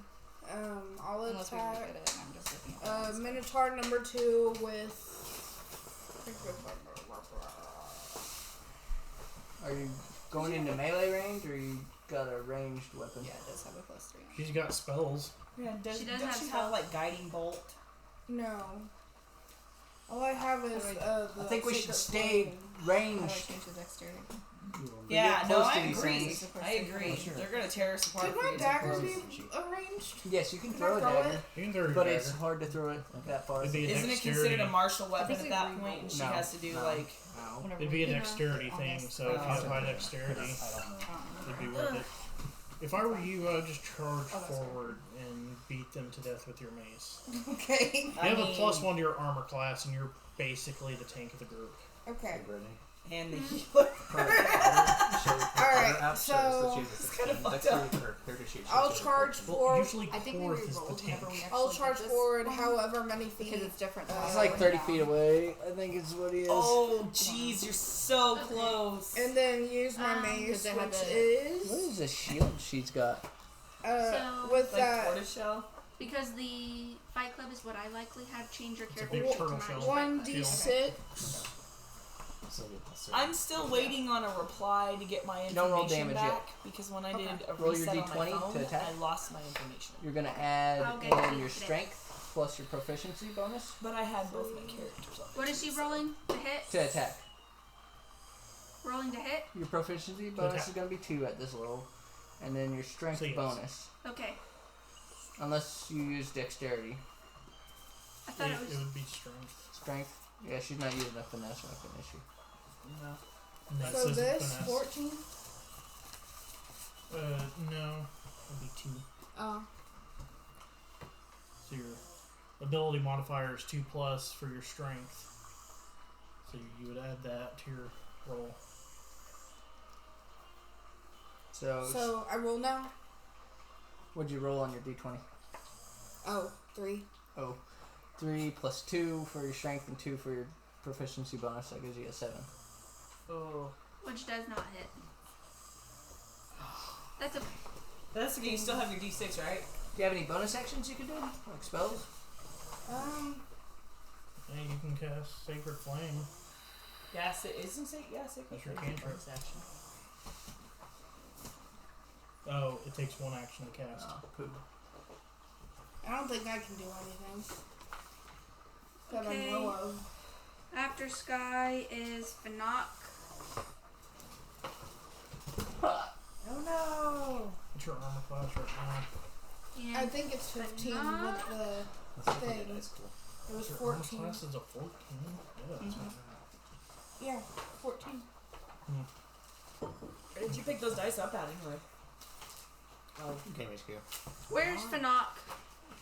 I'll Unless we attack. look at it, and I'm just looking at it. Minotaur number 2 with. Are you going into melee range or you got a ranged weapon? Yeah, it does have a +3 on it. She's got spells. Yeah, does, She does don't have she spells. have like guiding bolt? No. All I have is the. I think we should secret stay flame. How do I ranged. change the dexterity? Yeah, get no, close I to these agree. things. I agree. They're gonna tear us apart. Could if my we get dagger too be close. arranged? Yes, you can Can throw I a throw dagger, it? You can throw your but dagger. it's hard to throw it that far. It'd be a Isn't it dexterity. considered a martial weapon think at they that reroll. point? And she No. has to do No. like. Whenever It'd be a we- dexterity on thing, this- so if you have high dexterity, Oh. it'd be worth it. If I were you, I would just charge Oh, that's forward and beat them to death with your mace. Okay. You have a +1 to your armor class, and you're basically the tank of the group. Okay. And the healer. Alright, so I'll charge Well, forward. usually I think we Korth is the rerolled tank. whenever we actually I'll did charge this forward one, however many because feet. it's different. than It's when I like went 30 down. feet away. I think is what he is. Oh, jeez, you're so close. And then use my mace, Because they had which the- What is is this shield she's got? So- with Like that tortoiseshell. Because the Fight Club is what I likely have. Change your It's a character big sheet turtle to shell. match. 1d6. I'm still waiting on a reply to get my information Don't roll damage back yet. because when I did a Roll your reset on my D20 phone, to attack. I lost my information. You're gonna add I'll get in you your today. strength plus your proficiency bonus But I had both my characters on. What is she rolling to hit? to attack. Rolling to hit? Your proficiency bonus attack. is gonna be 2 at this level, and then your strength So yes. bonus, Okay. unless you use dexterity. I thought It, it was. it would be strength. Strength. Yeah, she's not using a finesse weapon, is she? No. And that So says this finesse. 14. No. It'd be 2. Oh. So your ability modifier is 2+ for your strength. So you would add that to your roll. So I roll now. What'd you roll on your d20? Oh, 3. Oh, 3 plus 2 for your strength and 2 for your proficiency bonus. That gives you a 7. Oh. Which does not hit. That's okay. That's okay, you still have your D6, right? Do you have any bonus actions you could do? Like spells? And you can cast Sacred Flame. Yeah, isn't it? Yeah, Sacred That's your Flame is a cantrip. bonus action. Oh, it takes 1 action to cast. Oh, poop. I don't think I can do anything that Okay. I know of. After Sky is Fanak. Oh no! What's your armor class right now? And I think it's 15 Fanak. with the thing. It was Your armor 14. class is a 14? Yeah, that's not Yeah, 14. Where did you pick those dice up at anyway? Oh, Game HQ. Where's Fanak?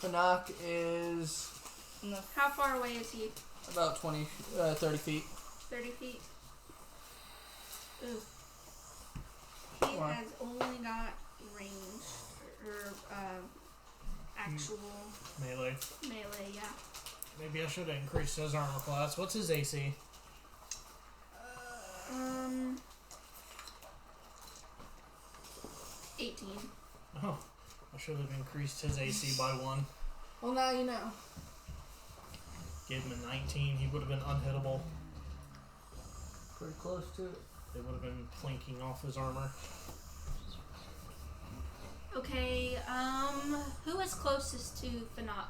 Fanak is How far away is he? about 30 feet. 30 feet? Ooh. He Why? has only got range or actual melee. melee, yeah. Maybe I should have increased his armor class. What's his AC? 18. Oh, I should have increased his AC by 1. Well, now you know. Gave him a 19. He would have been unhittable. Pretty close to it. They would have been planking off his armor. Okay, who is closest to Fanak?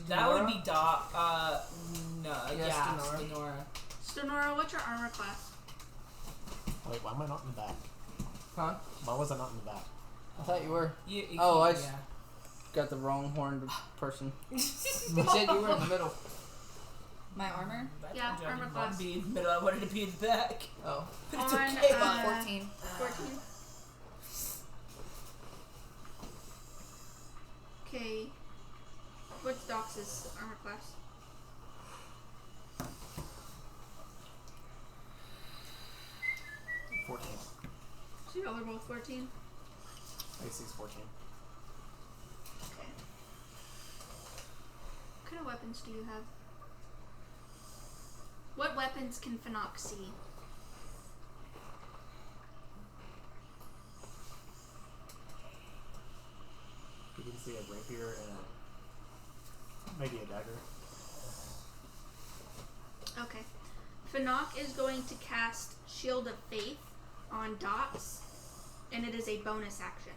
That would be Doc. No, Yeah, yeah, Stenora. Stonora, what's your armor class? Wait, why am I not in the back? Huh? Why was I not in the back? I thought you were. You Oh, I can't- s- Got the wrong horned person. You said you were in the middle. My armor? Yeah, I armor didn't want class. to be in the middle. I wanted to be in the back. Oh. But it's On, okay. 14. 14. Okay. What's Dox's armor class? 14. So y'all are both 14? AC's 14. Okay. What kind of weapons do you have? What weapons can Fanak see? You can see a rapier and maybe a dagger. Okay. Fanak is going to cast Shield of Faith on Dots, and it is a bonus action.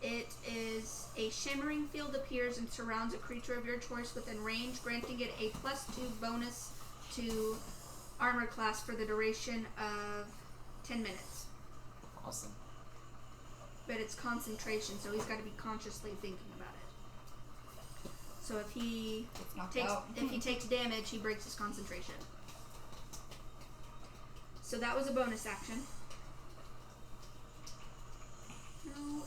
It is a shimmering field appears and surrounds a creature of your choice within range, granting it a +2 bonus to armor class for the duration of 10 minutes. Awesome. But it's concentration, so he's got to be consciously thinking about it. So if he It's knocked takes out. if he takes damage, he breaks his concentration. So that was a bonus action. No,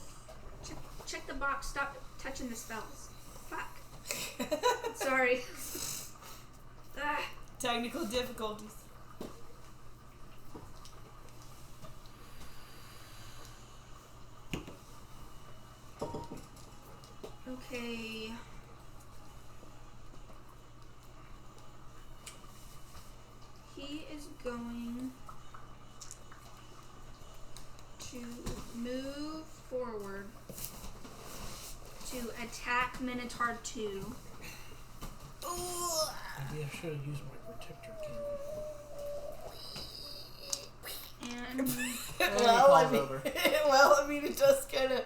check the box. Stop touching the spells. Fuck. Sorry. Ah. Technical difficulties. Okay. He is going to move forward to attack Minotaur 2. Maybe I should have used my protector cannon. And And he well, falls I mean, over. well, I mean, it does kind of.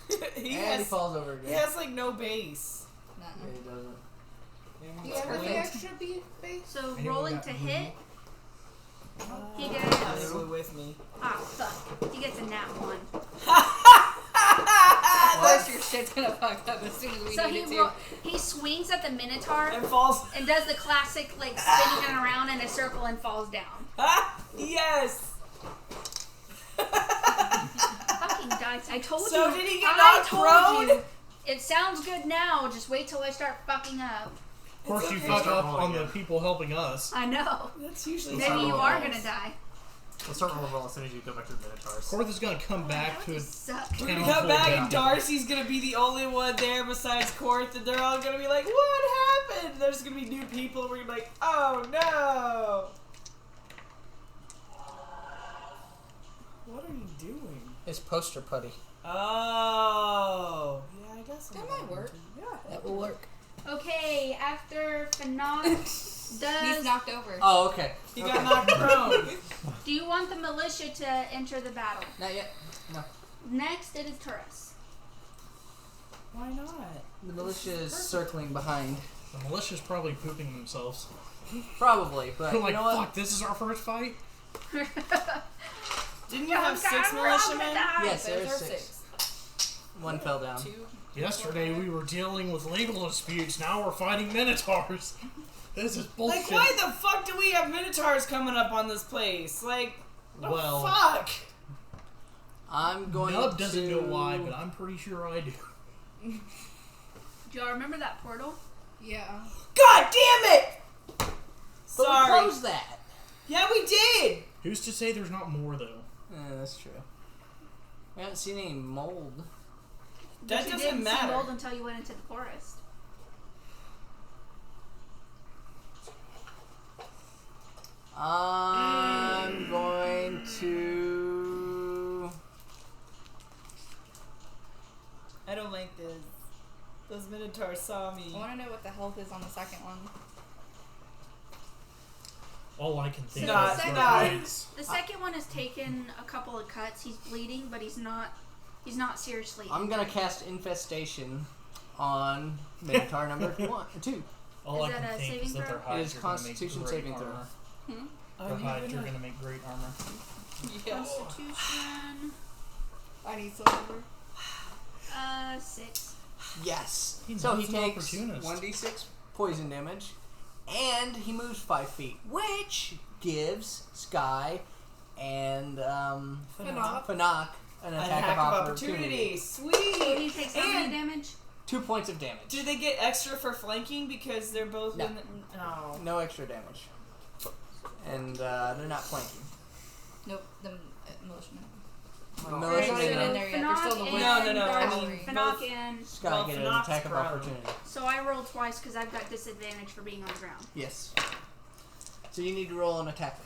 he And he has. falls over He again. has like no base. Yeah, he doesn't. Do you have any extra base? so Anyone rolling got to room? hit, he They gets were with me. fuck. He gets a nat 1. Of course your shit's gonna fuck up as soon as we So need he it to. he swings at the Minotaur And falls. and does the classic like spinning it around in a circle and falls down. Yes. Fucking dice. I told you. So did he get I knocked told prone? you. It sounds good now. Just wait till I start fucking up. Of course, It's you okay. fuck Start up rolling on the again. people helping us. I know. That's usually Let's Maybe start you rolling. are gonna die. We'll start rolling roll as soon as you go back to the Minotaurs. Korth is gonna come back That to would a suck. We're town gonna come full of back dead and people. Darcy's gonna be the only one there besides Korth, and they're all gonna be like, "What happened?" There's gonna be new people. We're gonna be like, "Oh no!" What are you doing? It's poster putty. Oh, yeah, I guess That might work. Yeah, That will work. Okay, after Fanak He's does. knocked over. Oh, okay. he Okay. got knocked prone. Do you want the militia to enter the battle? Not yet. No. Next, it is Turris. Why not? The militia is circling behind. The militia's probably pooping themselves. Probably, but They're you like, know what? fuck, this is our first fight? Didn't you have 6 militiamen? Yes, Those there's are 6. One fell down. 2. Yesterday we were dealing with legal disputes, now we're fighting minotaurs. This is bullshit. Like, why the fuck do we have minotaurs coming up on this place? Like, the Well- fuck? I'm going Nub doesn't to... know why, but I'm pretty sure I do. Do y'all remember that portal? Yeah. God damn it! But we Sorry. closed that. Yeah, we did. Who's to say there's not more, though? Yeah, that's true. We haven't seen any mold. That But you doesn't didn't see matter. mold until you went into the forest. Minotaur saw me. I want to know what the health is on the second one. All I can think Not- of is not- rides. The second one has taken a couple of cuts. He's bleeding, but he's not seriously. I'm gonna cast Infestation on Minotaur number 2. All Is I that can a think saving is that their throw? It hides is are going to make Constitution great saving throw. armor. Are Their you hides are gonna- going to make great armor. Yes. Constitution. I need silver. 6. Yes. He So he knows an takes opportunist. 1d6 poison damage, and he moves 5 feet, which gives Sky and Fanak an attack of opportunity. So Sweet. he takes how many And damage? 2 points of damage. do they get extra for flanking because they're both No. in the... No. No extra damage. And they're not flanking. Nope, the militiamen. The Oh. They're militia not even men in there yet. They're still in the woods. No, I Fanak mean, Fanak and... Sky Well, get an Fanak's attack of prone. opportunity. So I rolled twice because I've got disadvantage for being on the ground. Yes. So you need to roll an attack.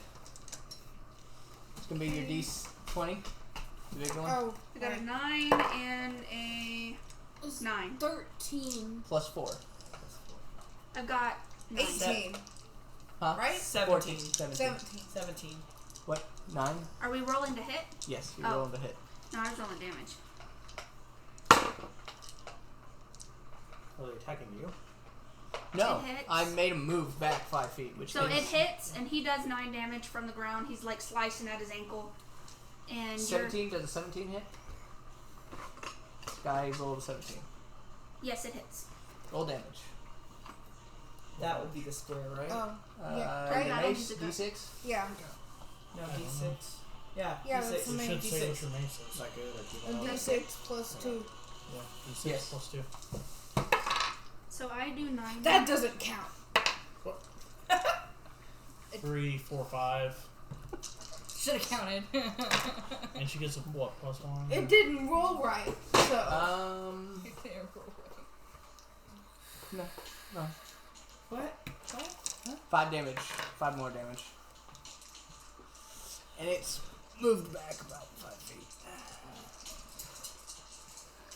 It's gonna be your D20. The big one. Oh, I got a 9 and a 9. 13. Plus 4. I've got 9. 18. Huh? Right? 17. 17. 17. 17. What? 9? Are we rolling to hit? Yes, you're Oh. rolling to hit. No, I was rolling damage. Are they attacking you? No, It hits. I made him move back 5 feet, which So it gives hits, and he does 9 damage from the ground. He's like slicing at his ankle. And 17. Does a 17 hit? Sky rolled a 17. yes, it hits. Roll damage. That would be the square, right? Oh, Uh, Yeah, right. your I don't mace, use a D6. yeah. No, I don't know. D6. Yeah, Yeah, D6. that's the You main should say D6. what your mace Is is. that good? Or keep And it up? D6 plus 2. Yeah, D6 Yes. plus 2. So I do 9 That doesn't count. 3, 4, 5. Should have counted. And she gets a what, plus 1? It didn't roll right. So. No. No. What? 5 damage. 5 more damage. And it's moved back about 5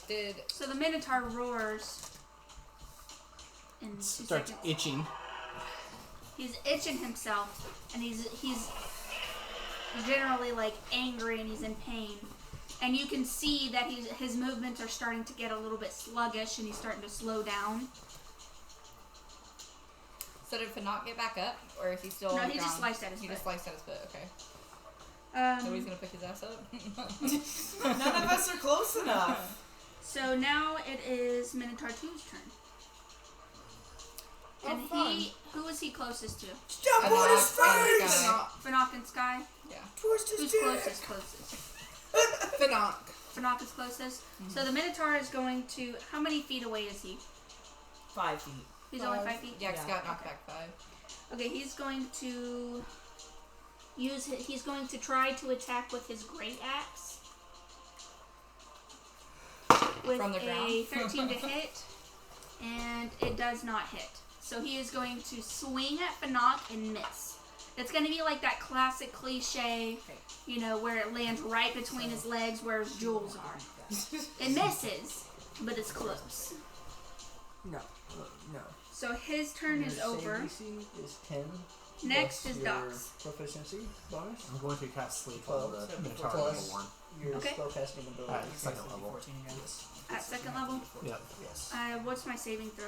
feet. So the Minotaur roars. In 2 Starts seconds. itching. He's itching himself, and he's generally like angry and he's in pain. And you can see that his movements are starting to get a little bit sluggish, and he's starting to slow down. So did Fanak get back up? Or is he still No, on the he just ground? sliced at his He foot. just sliced at his foot, okay. Nobody's gonna pick his ass up? None of us are close enough. So now it is Minotaur 2's turn. And who is he closest to? Stop Fanak on his and face! Sky. Fanak and Sky? Yeah. Twist his Who's dick! closest? Fanak. Fanak is closest. So the Minotaur is going to... How many feet away is he? 5 feet. He's only 5 feet? Yeah, 'cause he got Okay. knocked back 5. Okay, he's going to he's going to try to attack with his great axe. With From the a ground? 13 to hit, and it does not hit. So he is going to swing at Fanak and miss. It's going to be like that classic cliche, you know, where it lands right between his legs where his jewels are. It misses, but it's close. No. No. So his turn is Your save over. DC is 10. Next plus is your Doc's. proficiency bonus. I'm going to cast sleep Twelve. on the Plus Minotaur Plus. level 1. Your Okay. spellcasting ability. At second level. 14 again. At second level. Yep. Yes. What's my saving throw?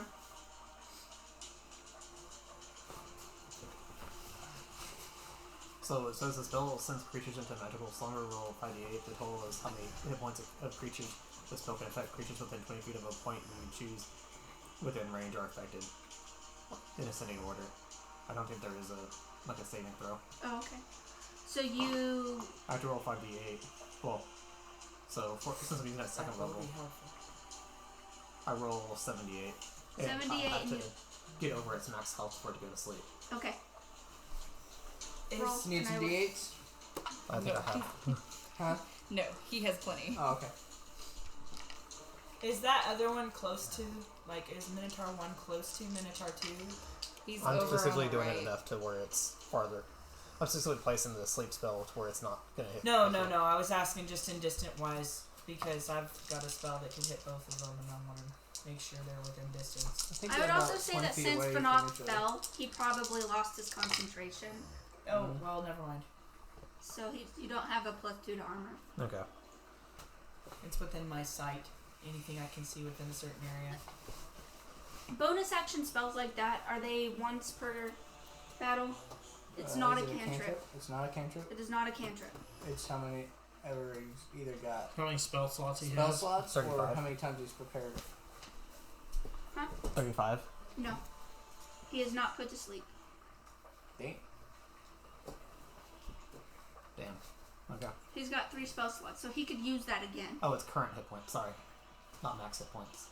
So it says the spell sends creatures into magical slumber. Roll 5d8. The total is how many hit points of creatures the spell can affect. Creatures within 20 feet of a point you choose within range are affected in ascending order. I don't think there is a saving throw. Oh, okay. So you... I have to roll 5d8. Well, so since I'm using that second That would level, be helpful. I roll 78. And 78 I have and to you- get over its max health for it to go to sleep. Okay. Is- Roll. Need And some I will- D8s? I think I have. Huh? No, he has plenty. Oh, okay. Is that other one close to, like, is Minotaur 1 close to Minotaur 2? He's I'm over specifically on the doing right. it enough to where it's farther. I'm specifically placing the sleep spell to where it's not going to hit. No. I was asking just in distant wise because I've got a spell that can hit both of them and I'm wondering. Make sure they're within distance. think I they're would also about say 20 that feet since away from Fanak each other. fell, he probably lost his concentration. Oh, well, never mind. So you don't have a +2 to armor. Okay. It's within my sight. Anything I can see within a certain area. Bonus action spells like that, are they once per battle? It's not a Is it cantrip. It's not a cantrip. It is not a cantrip. It's how many ever he's either got How many spell slots he spell has? slots or 35. how many times he's prepared. 35. No. He is not put to sleep. Dang. Damn. Okay. He's got 3 spell slots, so he could use that again. Oh, it's current hit points. Sorry. Not max hit points.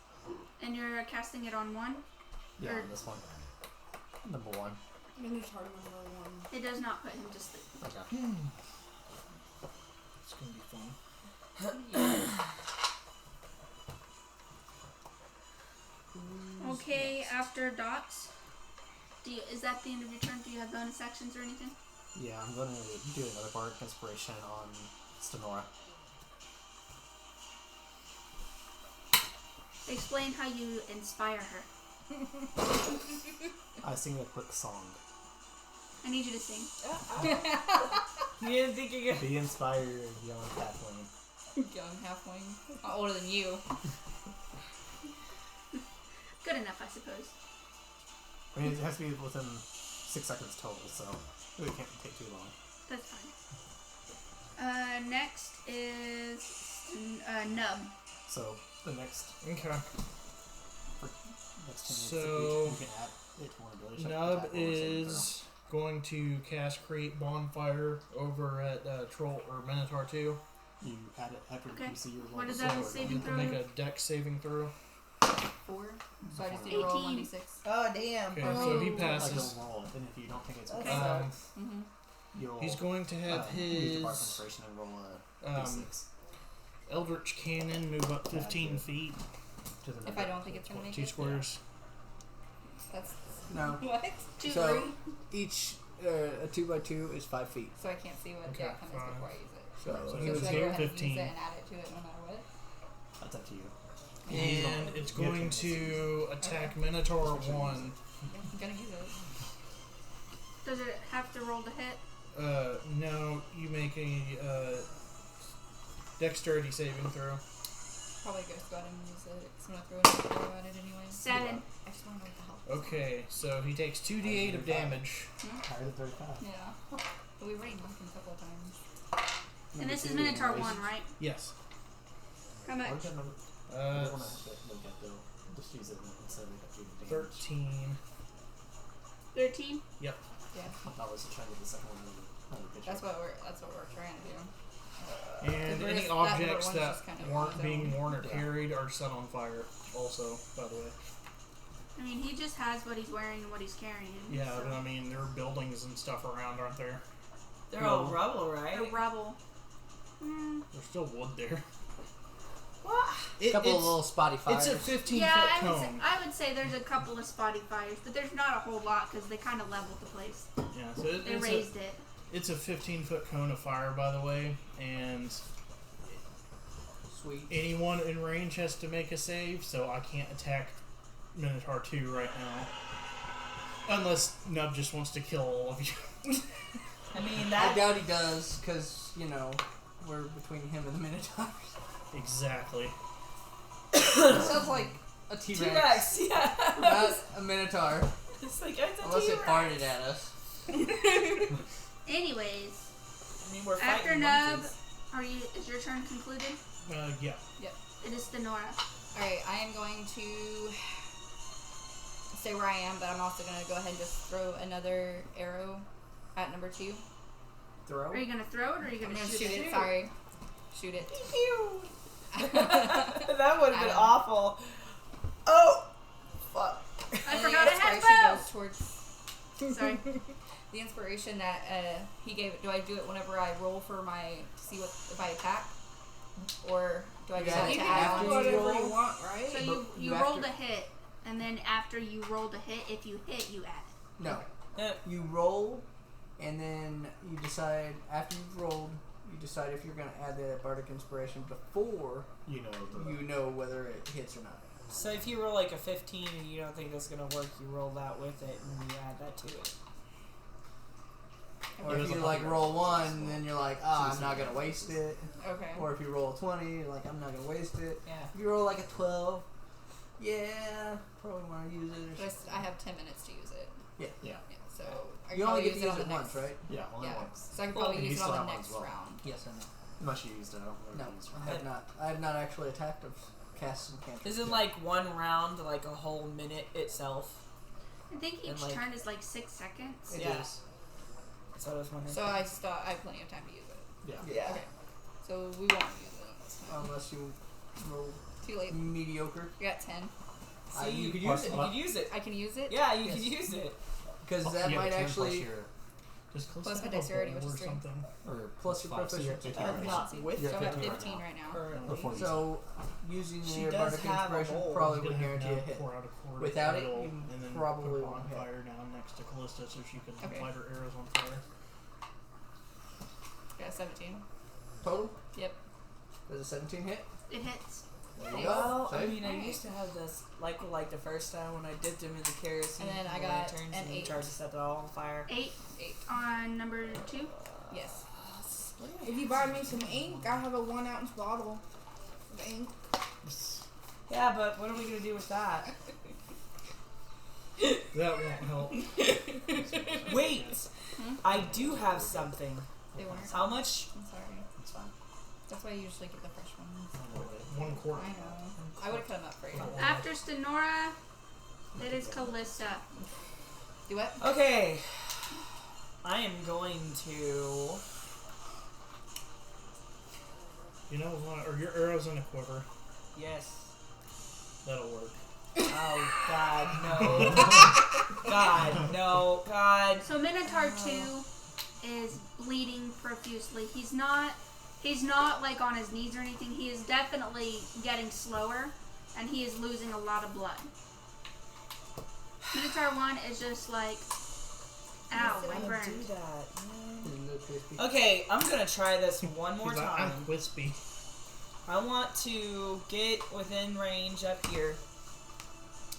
And you're casting it on 1? Yeah, Or- on this one. Number 1. Minotaur number 1. It does not put him to sleep. Okay. It's gonna be fun. Okay, after dots, is that the end of your turn? Do you have bonus actions or anything? Yeah, I'm going to do another bardic inspiration on Stenora. Explain how you inspire her. I sing a quick song. I need you to sing. You didn't think you could. Be inspired, young halfling. Young halfling. Older than you. Good enough, I suppose. I mean, it has to be within 6 seconds total, so it can't take too long. That's fine. Next is Nub. So the next Okay. next 10 minutes, So, you can add it to one ability check. Nub attack roll, saving is going to cast Create Bonfire over at Troll or Minotaur 2. throw. You add it after Okay. you see your What is level that score. saving You can throw? make a dex saving throw. 4. So I just need to roll 18. 1d6. Oh, damn. Okay, so he Like, passes. don't roll it, and if you don't think it's Okay. Um, Mm-hmm. you'll he's going to have use the bardic his inspiration and roll a um, d6. Eldritch Cannon move up 15 feet, To the If number. I don't think it's gonna make 2 it. squares. That's No. what? 2, So 3. each a 2x2 is 5 feet. So I can't see what Okay, the outcome is fine. before I use it. So, So So he should was I go here ahead and 15. use it and add it to it no matter what? That's up to you. And it's going to attack Minotaur 1. I'm gonna use it. Does it have to roll to hit? No, you make a dexterity saving throw. Probably go ahead and use it. 'Cause I'm gonna throw another throw at it anyway. 7. I just wanna know what the hell. Okay, so he takes 2d8 of damage. Higher than 35. Yeah. But we already knocked him a couple of times. And this is Minotaur 1, right? Yes. How much? You don't want to look at though. Just use it instead of look at damage. 13. 13? Yeah. That was trying to get the second one in the picture. That's what we're trying to do. And The any first- that objects number that one's just kind of weren't on being its own. worn or Yeah. carried are set on fire, also, by the way. I mean, he just has what he's wearing and what he's carrying. Yeah, so. but I mean, there are buildings and stuff around, aren't there? They're all rubble, right? The rubble. Mm. There's still wood there. What? a couple of little spotty fires. It's a 15 Yeah, foot cone. I would say there's a couple of spotty fires, but there's not a whole lot because they kind of leveled the place. Yeah, so They raised it. it's a 15 foot cone of fire, by the way, and Sweet. anyone in range has to make a save, so I can't attack Minotaur 2 right now. Unless Nub just wants to kill all of you. I mean, I that. doubt he does, because, you know, we're between him and the Minotaurs. Exactly. Sounds like a T-Rex. T-Rex, yeah. Not a Minotaur. It's like, it's a Unless it T-Rex. farted at us. Anyways, I mean, we're after fighting Nub, monkeys. is your turn concluded? Yeah. It is Stenora. Alright, I am going to stay where I am, but I'm also going to go ahead and just throw another arrow at number 2. Throw? Are you gonna throw it or are you I'm gonna going to shoot shoot it? it. Sorry. Shoot it. Pew. That would have been Adam. awful. Oh! Fuck. I And forgot the I had inspiration bow. goes towards Sorry. the inspiration that he gave. Do I do it whenever I roll for my to see what if I attack, or do I do Yeah, that You to can add after do you on? whatever roll- you want, right? So But you you rolled have a hit, and then after you rolled a hit, if you hit, you add it. No. You roll, and then you decide, after you've rolled, you decide if you're going to add the Bardic Inspiration before You know the you know whether it hits or not. So if you roll like a 15 and you don't think that's gonna work, you roll that with it and you add that to it. Or if you like roll 1, then you're like, I'm not gonna waste it. Okay. Or if you roll 20, you're like, I'm not gonna waste it. Yeah. If you roll like a 12, probably want to use it. Or But I have 10 minutes to use it. Yeah. So I You can only probably get to use it use on it the once, next. right? Yeah, only Yeah. once. So I can Well, probably and use you it on still the have one next as well. round. Yes, I know. Unless you used it, I don't No, remember this I have not. I have not actually attacked or cast some cantrips. Isn't like one round like a whole minute itself? I think each And, like- turn is like 6 seconds. It Yeah. is. So I was wondering. So I have plenty of time to use it. Yeah. Yeah. Okay. So we won't use it. That's fine. Unless you roll Too late. mediocre. You got 10. See, you could plus use it. You could use it. I can use it. Yeah, you Yes. could use it. Because Well, that you have might 10 plus actually. your- Does Calista Plus my have a dexterity, bow which is or 3. something? or Plus your five, so you're proficiency. 15 right now. Not with You're So I have 15 right 15 now. right now. currently. Before you So, using She your does bardic have a inspiration bowl. probably He's would gonna have guarantee a now hit. pour out a quart of Without it, oil you and then probably put a won't hit. bonfire down next to Callista so she can Okay. light her arrows on fire. Yeah, 17. Total? Yep. Does a 17 hit? It hits. There you Nice. go. Well, I Save. mean, I Alright. used to have this, like the first time when I dipped him in the kerosene And then I and got lanterns an and 8. tried to set it all on fire. 8 8. on number 2. Yes. If you buy me some ink, I have a 1 ounce bottle of ink. Yeah, but what are we gonna do with that? That won't help. Wait, I do have something. They weren't. How much? I'm sorry. It's fine. That's why I usually get the fresh ones. 1 quart. I know. I would have cut them up for you. After Stenora, it is Callista. Do what? Okay, I am going to. You know, or your arrows in a quiver. Yes. That'll work. Oh God, no! God, no! God. So Minotaur 2 is bleeding profusely. He's not like on his knees or anything. He is definitely getting slower, and he is losing a lot of blood. Minotaur 1 is just like, ow, my Don't burn. do that, man. Isn't it crispy? Okay, I'm gonna try this one more He's like, I'm time. wispy. I want to get within range up here.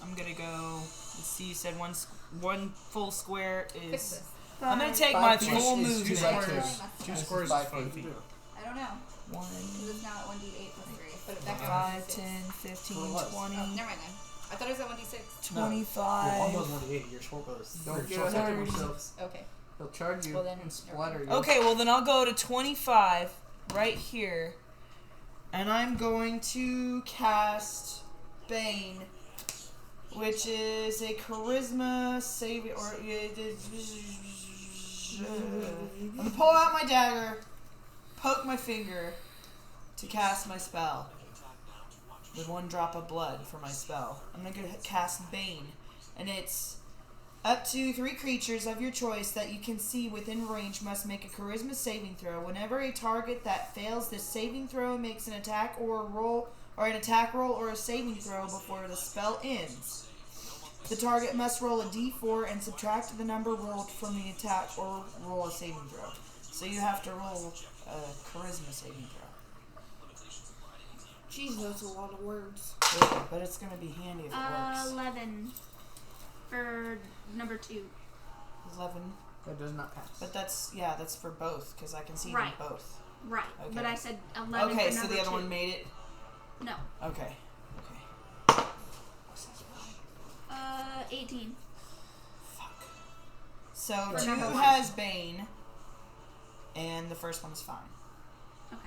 I'm gonna go. Let's see. You said one full square Fix is. this. I'm gonna take 5 my feet full is move. 2 two by squares. 2. 2 This is squares is 5 5 feet. I don't know. 1, Because it's now at 1d8 plus 3. Put it back 5, at 10, 1d6. 15, For what? 20, Oh, never mind then. I thought it was at 1d6. Your long 25. goes 1d8, your short goes. Don't your get short ahead of goes- yourselves. Okay. They'll charge you Well, then, and splatter you. Okay, well then I'll go to 25 right here, and I'm going to cast Bane, which is a charisma saving. Or I'm gonna pull out my dagger, poke my finger to cast my spell with 1 drop of blood for my spell. I'm gonna cast Bane, and it's up to 3 creatures of your choice that you can see within range must make a charisma saving throw. Whenever a target that fails this saving throw makes an attack or a roll, or an attack roll or a saving throw before the spell ends, the target must roll a d4 and subtract the number rolled from the attack or roll a saving throw. So you have to roll a charisma saving throw. Jeez, that's a lot of words. Yeah, but it's gonna be handy if it works. 11 for number 2. 11. That does not pass. But that's for both because I can see Right. them both. Right, Okay. but I said 11 Okay, for so number the other 2. one made it. No. Okay. 18. Fuck. So For 2 number 1. has Bane, and the first one's fine. Okay.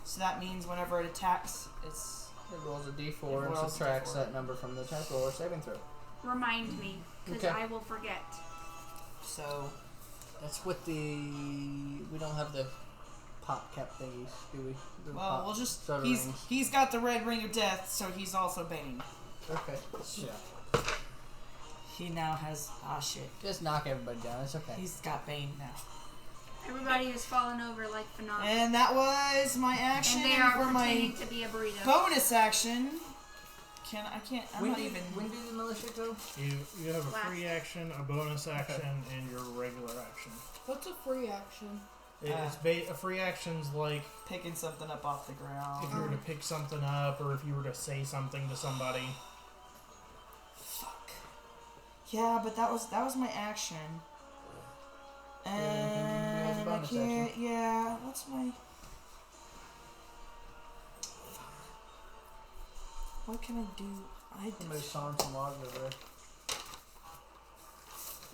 So that means whenever it attacks, it's It rolls a d4 It and rolls a subtracts D4. that number from the attack roll or saving throw. Remind me, because Okay. I will forget. so. That's with the. We don't have the pop cap thingies, do we? The Well, pop we'll just soda he's rings. he's got the red ring of death, so he's also Bane. Okay. Yeah. He now has shit. Just knock everybody down. It's okay. He's got Bane now. Everybody has fallen over like phenomenal. And that was my action. And they And are for my pretending to be a burrito. bonus action. I'm When not did, even. when did the militia go? You have a Last. free action, a bonus action, and your regular action. What's a free action? It's a free action's like Picking something up off the ground. if you were to pick something up or if you were to say something to somebody. Yeah, but that was my action. And I can't. Yeah, what's my? What can I do? Somebody sawing some logs over there.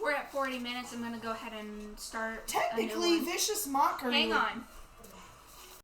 We're at 40 minutes. I'm gonna go ahead and start. Technically, Vicious Mockery. Hang on.